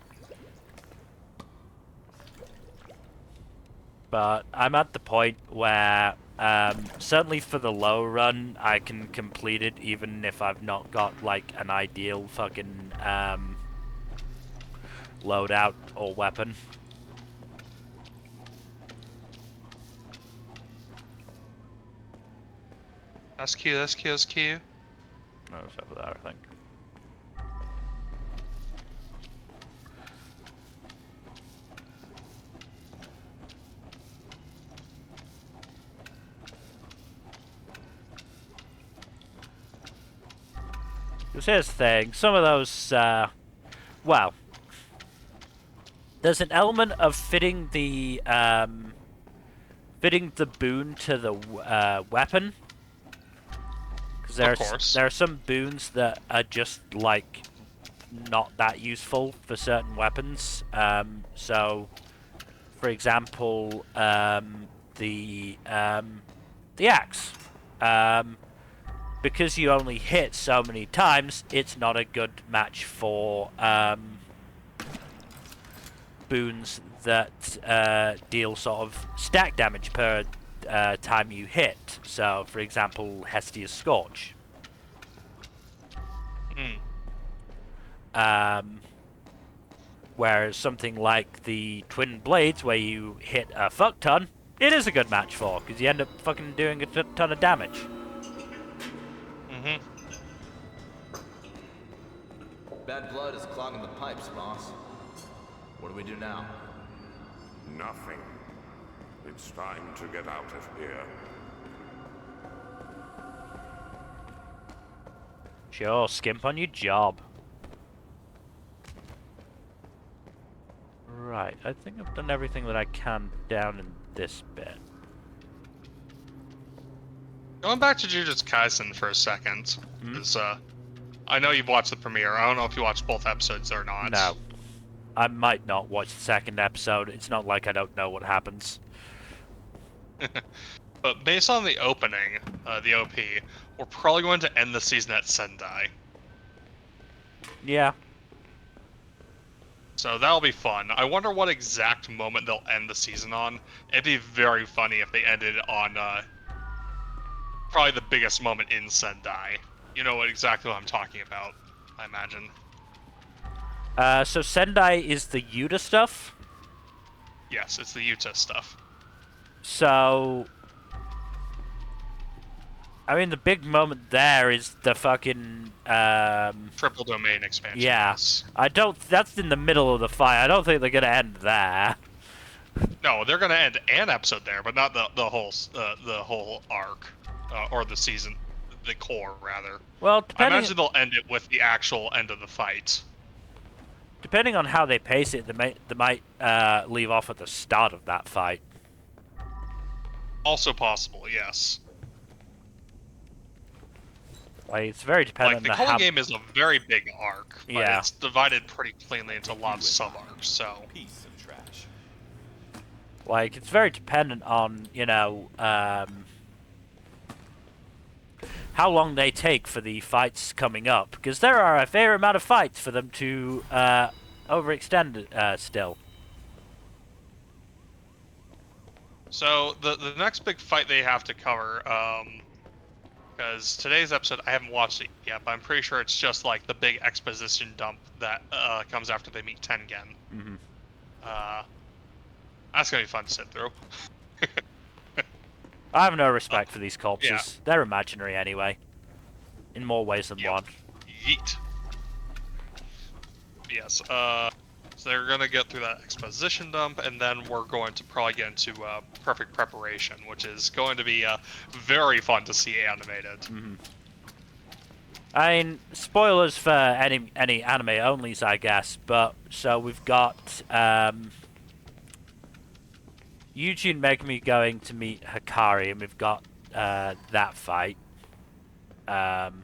But I'm at the point where, certainly for the low run, I can complete it even if I've not got, like, an ideal fucking, loadout or weapon. That's Q, that's Q, that's Q. No, it's over there, I think. Because here's the thing, some of those, well, there's an element of fitting the boon to the weapon. Because there are some boons that are just, like, not that useful for certain weapons. So, for example, the axe. Because you only hit so many times, it's not a good match for boons that deal sort of stack damage per time you hit. So, for example, Hestia's Scorch. Whereas something like the Twin Blades, where you hit a fuck ton, it is a good match for, because you end up fucking doing a ton of damage. Bad blood is clogging the pipes, boss. What do we do now? Nothing. It's time to get out of here. Sure, skimp on your job. Right, I think I've done everything that I can down in this bit. Going back to Jujutsu Kaisen for a second, because I know you've watched the premiere. I don't know if you watched both episodes or not. No. I might not watch the second episode. It's not like I don't know what happens. But based on the opening, the OP, we're probably going to end the season at Sendai. Yeah. So that'll be fun. I wonder what exact moment they'll end the season on. It'd be very funny if they ended on probably the biggest moment in Sendai. You know exactly what I'm talking about, I imagine. So Sendai is the Yuta stuff? Yes, it's the Yuta stuff. So, I mean, the big moment there is the fucking, Triple domain expansion. yeah. Yes. That's in the middle of the fight. I don't think they're gonna end there. No, they're gonna end an episode there, but not the whole arc. or the season, the core rather. Well, I imagine they'll end it with the actual end of the fight. depending on how they pace it, they might leave off at the start of that fight. Also possible, yes. Like, it's very Like, dependent the on Culling how... game is a very big arc, but Yeah. it's divided pretty cleanly into a lot of sub-arcs, so... Piece of trash. Like, it's very dependent on, you know, how long they take for the fights coming up. Because there are a fair amount of fights for them to overextend still. So, the next big fight they have to cover, because today's episode, I haven't watched it yet, but I'm pretty sure it's just like the big exposition dump that comes after they meet Tengen. Mm-hmm. That's gonna be fun to sit through. I have no respect for these corpses. yeah. They're imaginary anyway. In more ways than Yep. one. Yeet. Yes, so they're gonna get through that exposition dump, and then we're going to probably get into perfect preparation, which is going to be very fun to see animated. Mm-hmm. I mean, spoilers for any anime onlys, I guess. But so we've got Yuji and Megumi going to meet Hikari, and we've got that fight. And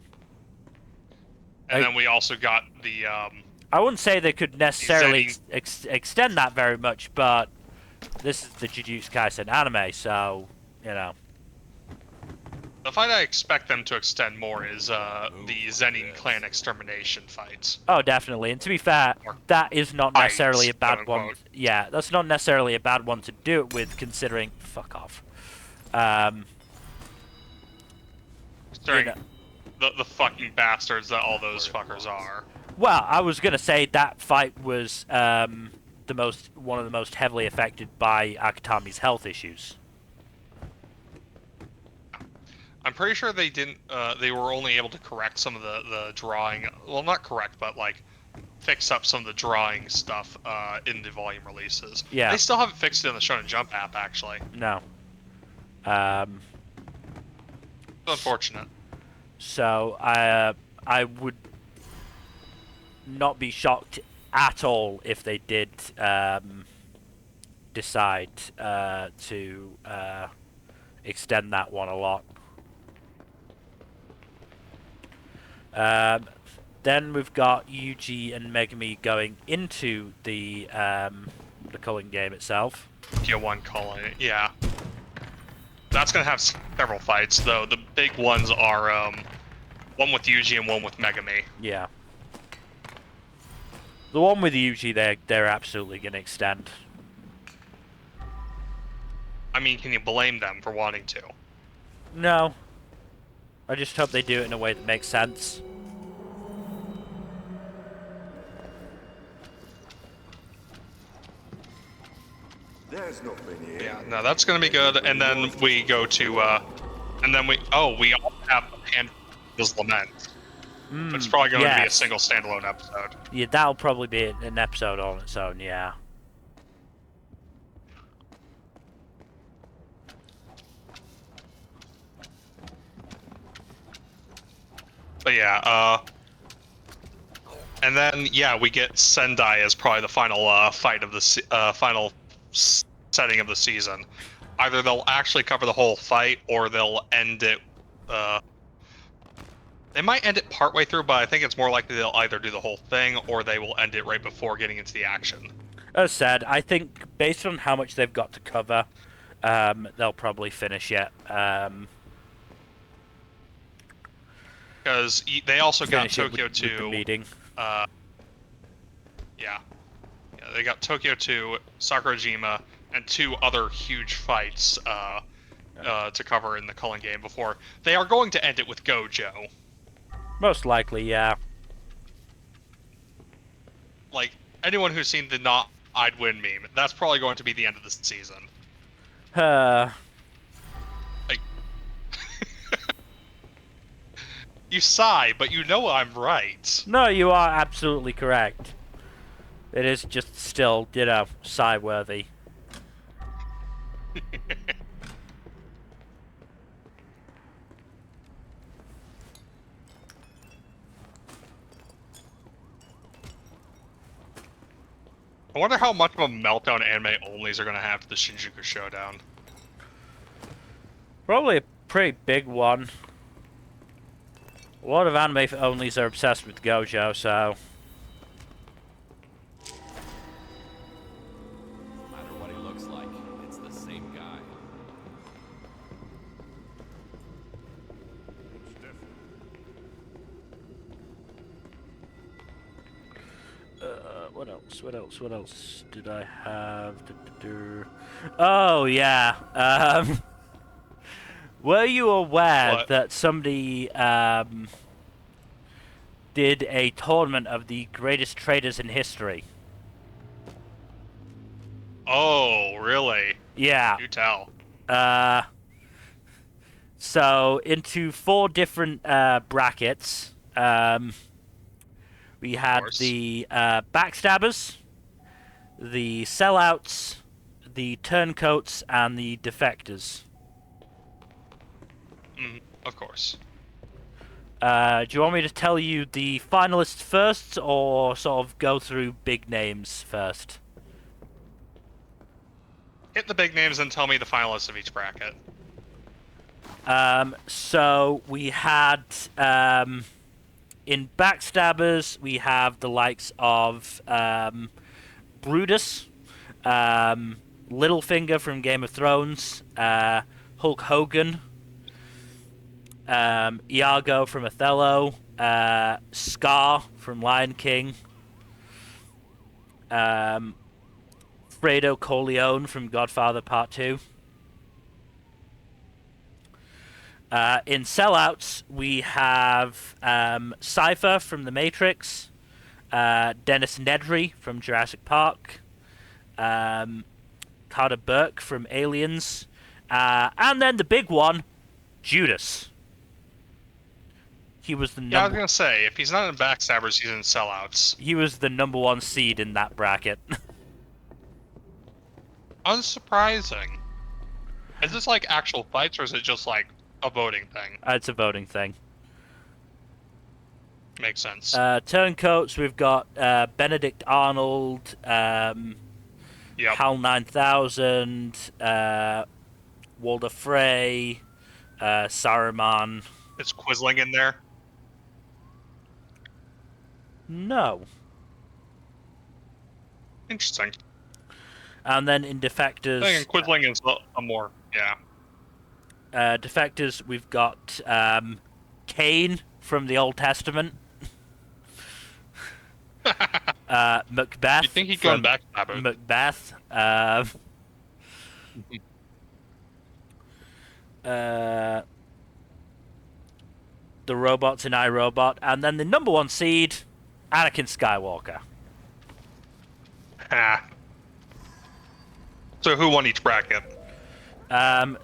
then we also got the I wouldn't say they could necessarily extend that very much, but this is the Jujutsu Kaisen anime, so, you know. the fight I expect them to extend more is the Zenin clan extermination fights. Oh, definitely. And to be fair, that is not Fights, necessarily a bad quote one. unquote. Yeah, that's not necessarily a bad one to do it with, considering... Fuck off. Considering you know. the fucking bastards that all those fuckers are. Well, I was gonna say that fight was one of the most heavily affected by Akutami's health issues. I'm pretty sure they didn't. They were only able to correct some of the drawing. Well, not correct, but like fix up some of the drawing stuff in the volume releases. Yeah. They still haven't fixed it in the Shonen Jump app, actually. No. Unfortunate. So I would not be shocked at all if they did decide to extend that one a lot. Then we've got Yuji and Megumi going into the Culling game itself. Gear 1 calling it, yeah. That's gonna have several fights, though. The big ones are one with Yuji and one with Megami. Yeah. The one with Yuji, they're absolutely going to extend. I mean, can you blame them for wanting to? No. I just hope they do it in a way that makes sense. There's nothing here. Yeah, no, that's gonna be good. And then we go to, we all have Panda's Lament. It's probably going to be a yes. single standalone episode. Yeah, that'll probably be an episode on its own, yeah. But yeah, and then yeah, we get Sendai as probably the final fight of the final setting of the season. Either they'll actually cover the whole fight, or they'll end it. They might end it partway through, but I think it's more likely they'll either do the whole thing, or they will end it right before getting into the action. As said, I think based on how much they've got to cover, they'll probably finish it. Because they also got Finish it Tokyo with the 2. meeting. Yeah, they got Tokyo 2, Sakurajima, and 2 other huge fights to cover in the Culling game before they are going to end it with Gojo. Most likely, yeah. Like, anyone who's seen the Not I'd Win meme, that's probably going to be the end of the season. Like, you sigh, but you know I'm right. No, you are absolutely correct. It is just still, you know, sigh-worthy. wonder how much of a meltdown anime onlys are gonna have for the Shinjuku Showdown. Probably a pretty big one. A lot of anime onlys are obsessed with Gojo, so... No matter what he looks like, it's the same guy. It's different. What else? What else did I have? Oh, yeah. Were you aware What? that somebody did a tournament of the greatest traders in history? Oh, really? Yeah. You tell. So into 4 different brackets. We had course. the backstabbers, the sellouts, the turncoats, and the defectors. Of course. Do you want me to tell you the finalists first, or sort of go through big names first? Hit the big names and tell me the finalists of each bracket. So we had, in Backstabbers, we have the likes of, Brutus, Littlefinger from Game of Thrones, Hulk Hogan, Iago from Othello, Scar from Lion King, Fredo Corleone from Godfather Part 2. In Sellouts, we have Cypher from The Matrix, Dennis Nedry from Jurassic Park, Carter Burke from Aliens, and then the big one, Judas. He was the Yeah, I was gonna say, if he's not in Backstabbers, he's in Sellouts. He was the #1 seed in that bracket. Unsurprising. Is this like actual fights, or is it just like a voting thing? It's a voting thing. Makes sense. Turncoats, we've got Benedict Arnold, Yep. HAL 9000, Walder Frey, Saruman. Is Quisling in there? No. Interesting. And then in Defectors... I think Quisling is a more, yeah. Defectors, we've got Cain from the Old Testament. Macbeth. You think he'd go in from Backstabber? Macbeth. The robots in iRobot, and then the #1 seed, Anakin Skywalker. Ah. So who won each bracket?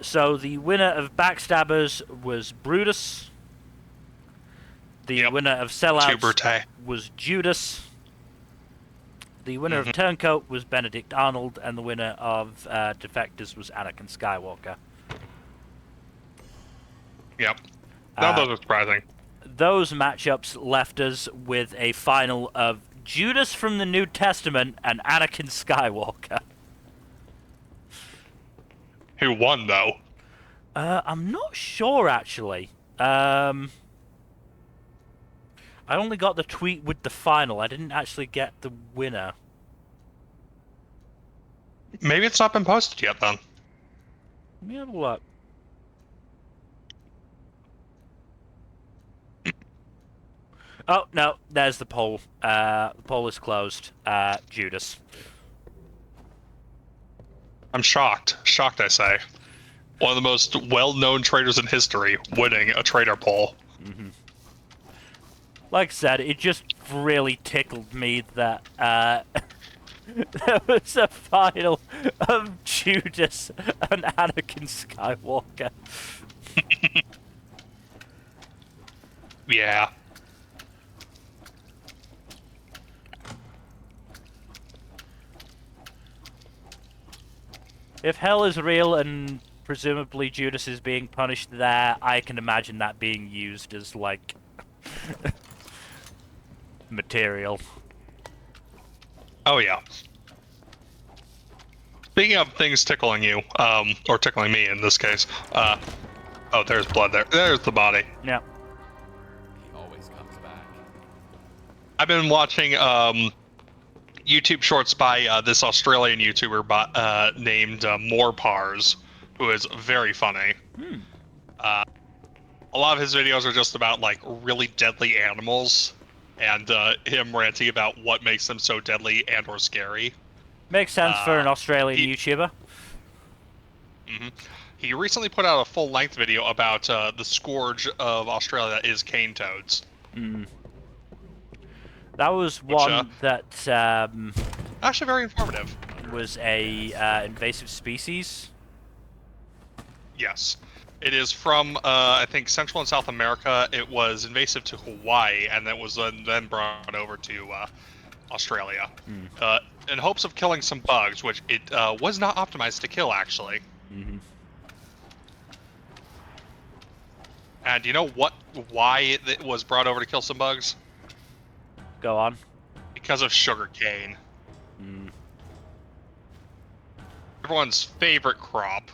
So the winner of Backstabbers was Brutus. The Yep. winner of Sellouts Brute. was Judas. The winner of Turncoat was Benedict Arnold, and the winner of Defectors was Anakin Skywalker. Yep. None of those are surprising. Those matchups left us with a final of Judas from the New Testament and Anakin Skywalker. Who won, though? I'm not sure, actually. I only got the tweet with the final. I didn't actually get the winner. Maybe it's not been posted yet, then. Let me have a look. Oh, no, there's the poll. The poll is closed. Judas. I'm shocked. Shocked, I say. One of the most well-known traders in history winning a trader poll. Like I said, it just really tickled me that there was a final of Judas and Anakin Skywalker. Yeah. If hell is real and presumably Judas is being punished there, I can imagine that being used as, like, material. Oh, yeah. Speaking of things tickling you, or tickling me in this case, oh, there's blood there. There's the body. Yeah. He always comes back. I've been watching YouTube shorts by this Australian YouTuber named Morpars, who is very funny. A lot of his videos are just about like really deadly animals, and him ranting about what makes them so deadly and or scary. Makes sense for an Australian YouTuber. He recently put out a full-length video about the scourge of Australia that is cane toads. That was one that Actually very informative. was a invasive species. Yes. It is from, I think, Central and South America. It was invasive to Hawaii, and that was then brought over to Australia. In hopes of killing some bugs, which it was not optimized to kill, actually. And you know why it was brought over to kill some bugs? Go on. Because of sugarcane. Everyone's favorite crop.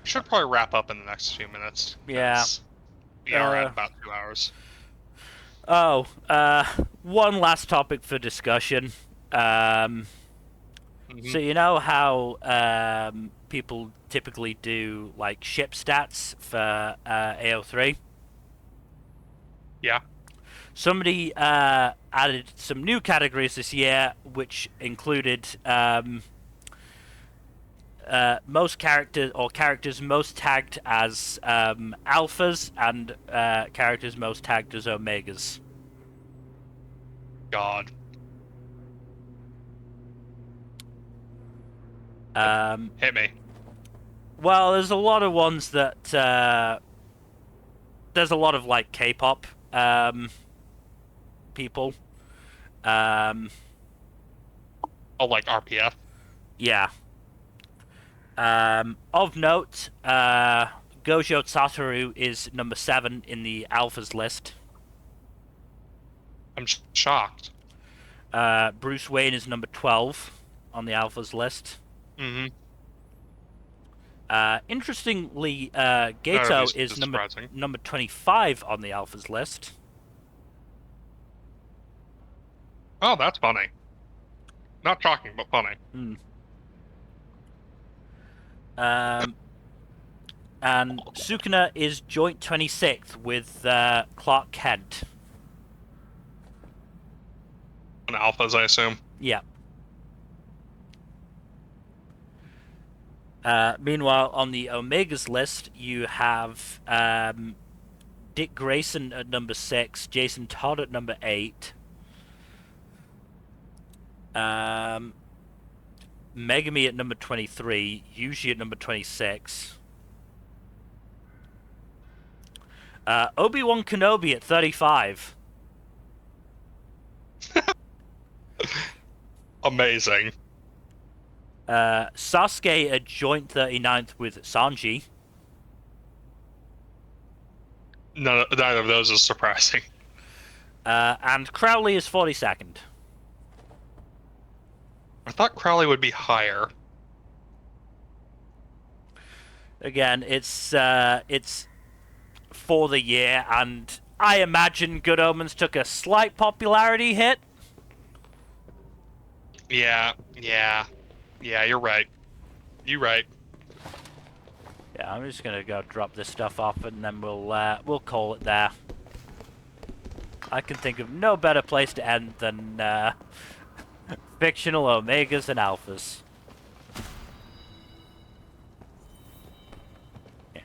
Should probably wrap up in the next few minutes. Yeah. We are at about 2 hours. Oh, one last topic for discussion. So you know how people typically do like ship stats for AO3? Yeah. Somebody added some new categories this year, which included most characters or characters most tagged as alphas and characters most tagged as omegas. God. Hit me. Well, there's a lot of ones that there's a lot of like K-pop people. Oh, like RPF. Yeah. Of note, Gojo Satoru is number 7 in the alphas list. I'm shocked. Bruce Wayne is number 12 on the alphas list. Interestingly, Gato is number 25 on the alphas list. Oh, that's funny. Not shocking, but funny. And Sukuna is joint 26th with Clark Kent. On alphas, I assume. Yeah. Meanwhile, on the Omegas list, you have Dick Grayson at number 6, Jason Todd at number 8, Megami at number 23, Yuji at number 26, Obi-Wan Kenobi at 35. Amazing. Sasuke at joint 39th with Sanji. Neither of those is surprising. And Crowley is 42nd. I thought Crowley would be higher. Again, it's for the year, and I imagine Good Omens took a slight popularity hit. Yeah, you're right. You're right. Yeah, I'm just gonna go drop this stuff off, and then we'll call it there. I can think of no better place to end than fictional Omegas and Alphas. Yeah.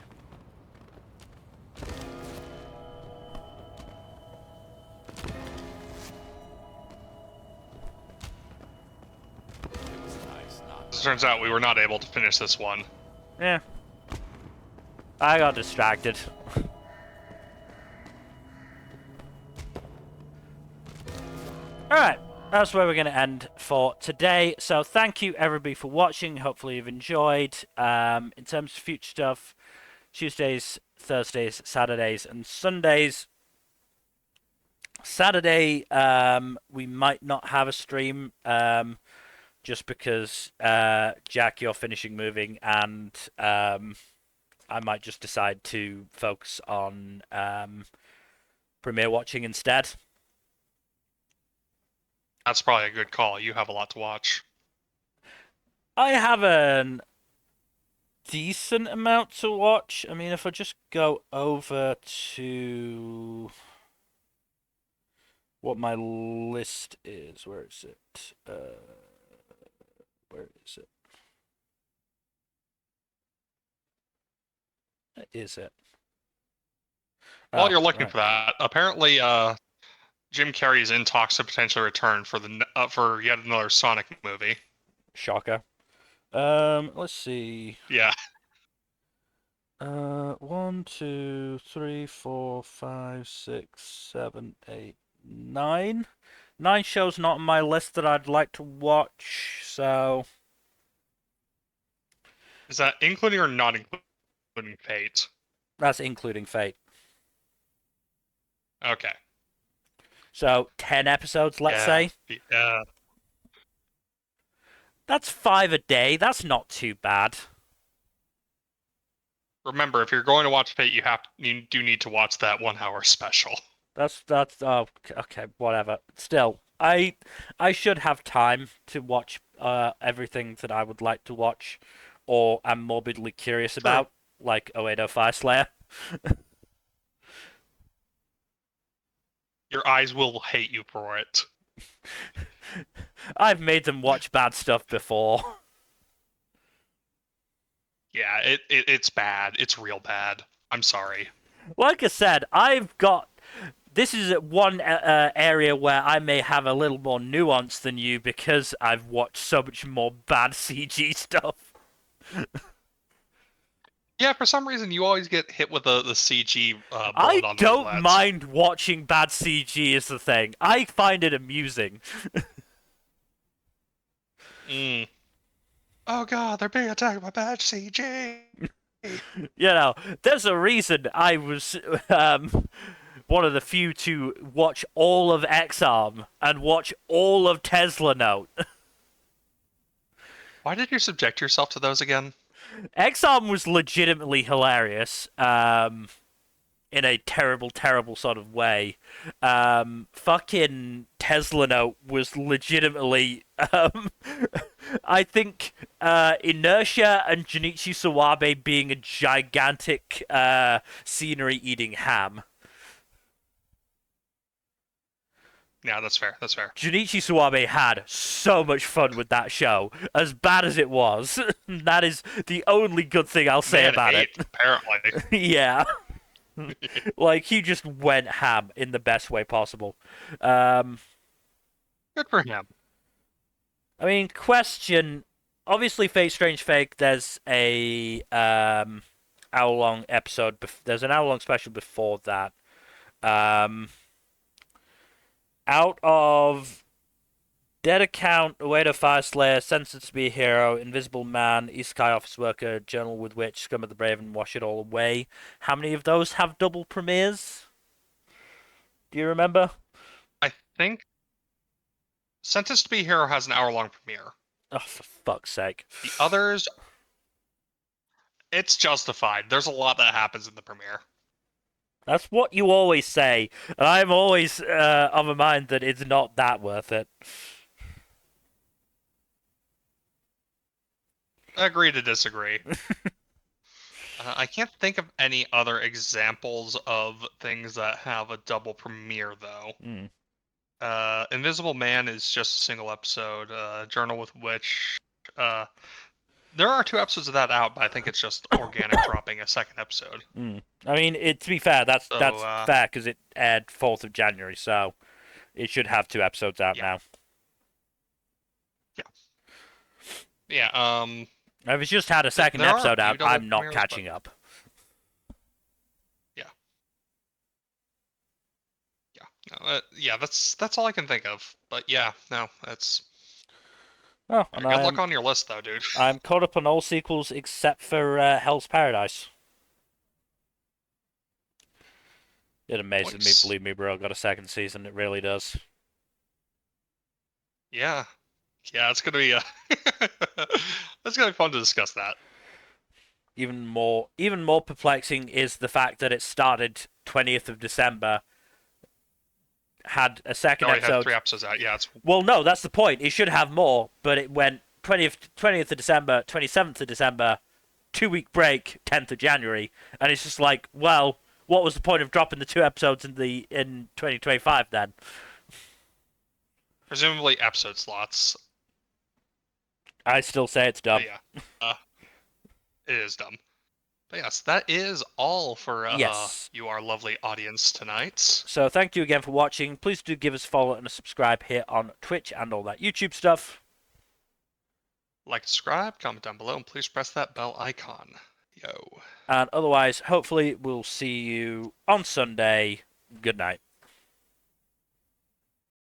As it turns out, we were not able to finish this one. Yeah. I got distracted. Alright, that's where we're going to end for today. So thank you everybody for watching. Hopefully you've enjoyed. In terms of future stuff, Tuesdays, Thursdays, Saturdays, and Sundays, Saturday, we might not have a stream, just because Jack, you're finishing moving, and I might just decide to focus on premiere watching instead. That's probably a good call. You have a lot to watch. I have a decent amount to watch. I mean, if I just go over to what my list is, where is it? Where is it? Where is it? While Oh, you're looking right. for that, apparently, Jim Carrey is in talks to potentially return for yet another Sonic movie. Shocker. Let's see. Yeah. 1, 2, 3, 4, 5, 6, 7, 8, 9. 9 shows not on my list that I'd like to watch, so Is that including or not including Fate? that's including Fate. Okay. So 10 episodes, let's say. Yeah. That's 5 a day. That's not too bad. Remember, if you're going to watch Fate, you do need to watch that 1 hour special. That's oh, okay, whatever. Still, I should have time to watch everything that I would like to watch or am morbidly curious about, like 0805 Slayer. Your eyes will hate you for it. I've made them watch bad stuff before. Yeah, it's bad. It's real bad. I'm sorry. Like I said, this is one area where I may have a little more nuance than you because I've watched so much more bad CG stuff. Yeah, for some reason you always get hit with the CG bullet I on the don't bullets. mind watching bad CG is the thing. I find it amusing. Oh god, they're being attacked by bad CG. You know, there's a reason I was one of the few to watch all of X-Arm and watch all of Tesla Note. Why did you subject yourself to those again? X-Arm was legitimately hilarious, in a terrible, terrible sort of way. Fucking Tesla Note was legitimately, I think, Inertia and Junichi Sawabe being a gigantic, scenery-eating ham. Yeah, that's fair. That's fair. Junichi Sawabe had so much fun with that show, as bad as it was. That is the only good thing I'll say about it. Apparently. Yeah. Like, he just went ham in the best way possible. Good for him. I mean, question. Obviously, Fate Strange Fake, there's a hour-long episode. There's an hour-long special before that. Out of Dead Account, Away to Fire Slayer, Sentenced to be a Hero, Invisible Man, Isekai Office Worker, Journal with Witch, Scum of the Brave, and Wash It All Away. How many of those have double premieres? Do you remember? I think Sentenced to be a Hero has an hour-long premiere. Oh, for fuck's sake. The others, it's justified. There's a lot that happens in the premiere. That's what you always say, and I'm always of a mind that it's not that worth it. Agree to disagree. I can't think of any other examples of things that have a double premiere, though. Invisible Man is just a single episode. Journal with Witch. There are 2 episodes of that out, but I think it's just organic dropping a second episode. I mean, to be fair, that's So, fair because it aired 4th of January, so it should have 2 episodes out now. Yeah. If it's just had a second there are episode a few out, double I'm not premieres, catching up. Yeah, that's all I can think of. But yeah, no, that's. Oh, and Good luck on your list, though, dude. I'm caught up on all sequels except for Hell's Paradise. It amazes Nice. me, believe me, bro. Got a second season. It really does. Yeah. Yeah, it's gonna be it's gonna be fun to discuss that. Even more perplexing is the fact that it started 20th of December, had a It second already had episode. 3 episodes out. Yeah, it's Well, no, that's the point. It should have more, but it went 20th of December, 27th of December, 2-week break, 10th of January, and it's just like, well, what was the point of dropping the 2 episodes in 2025 then? presumably episode slots. I still say it's dumb. But yeah. It is dumb. But yes, that is all for Yes. you, our lovely audience tonight. So thank you again for watching. Please do give us a follow and a subscribe here on Twitch and all that YouTube stuff. Like, subscribe, comment down below, and please press that bell icon. Yo. And otherwise, hopefully, we'll see you on Sunday. Good night.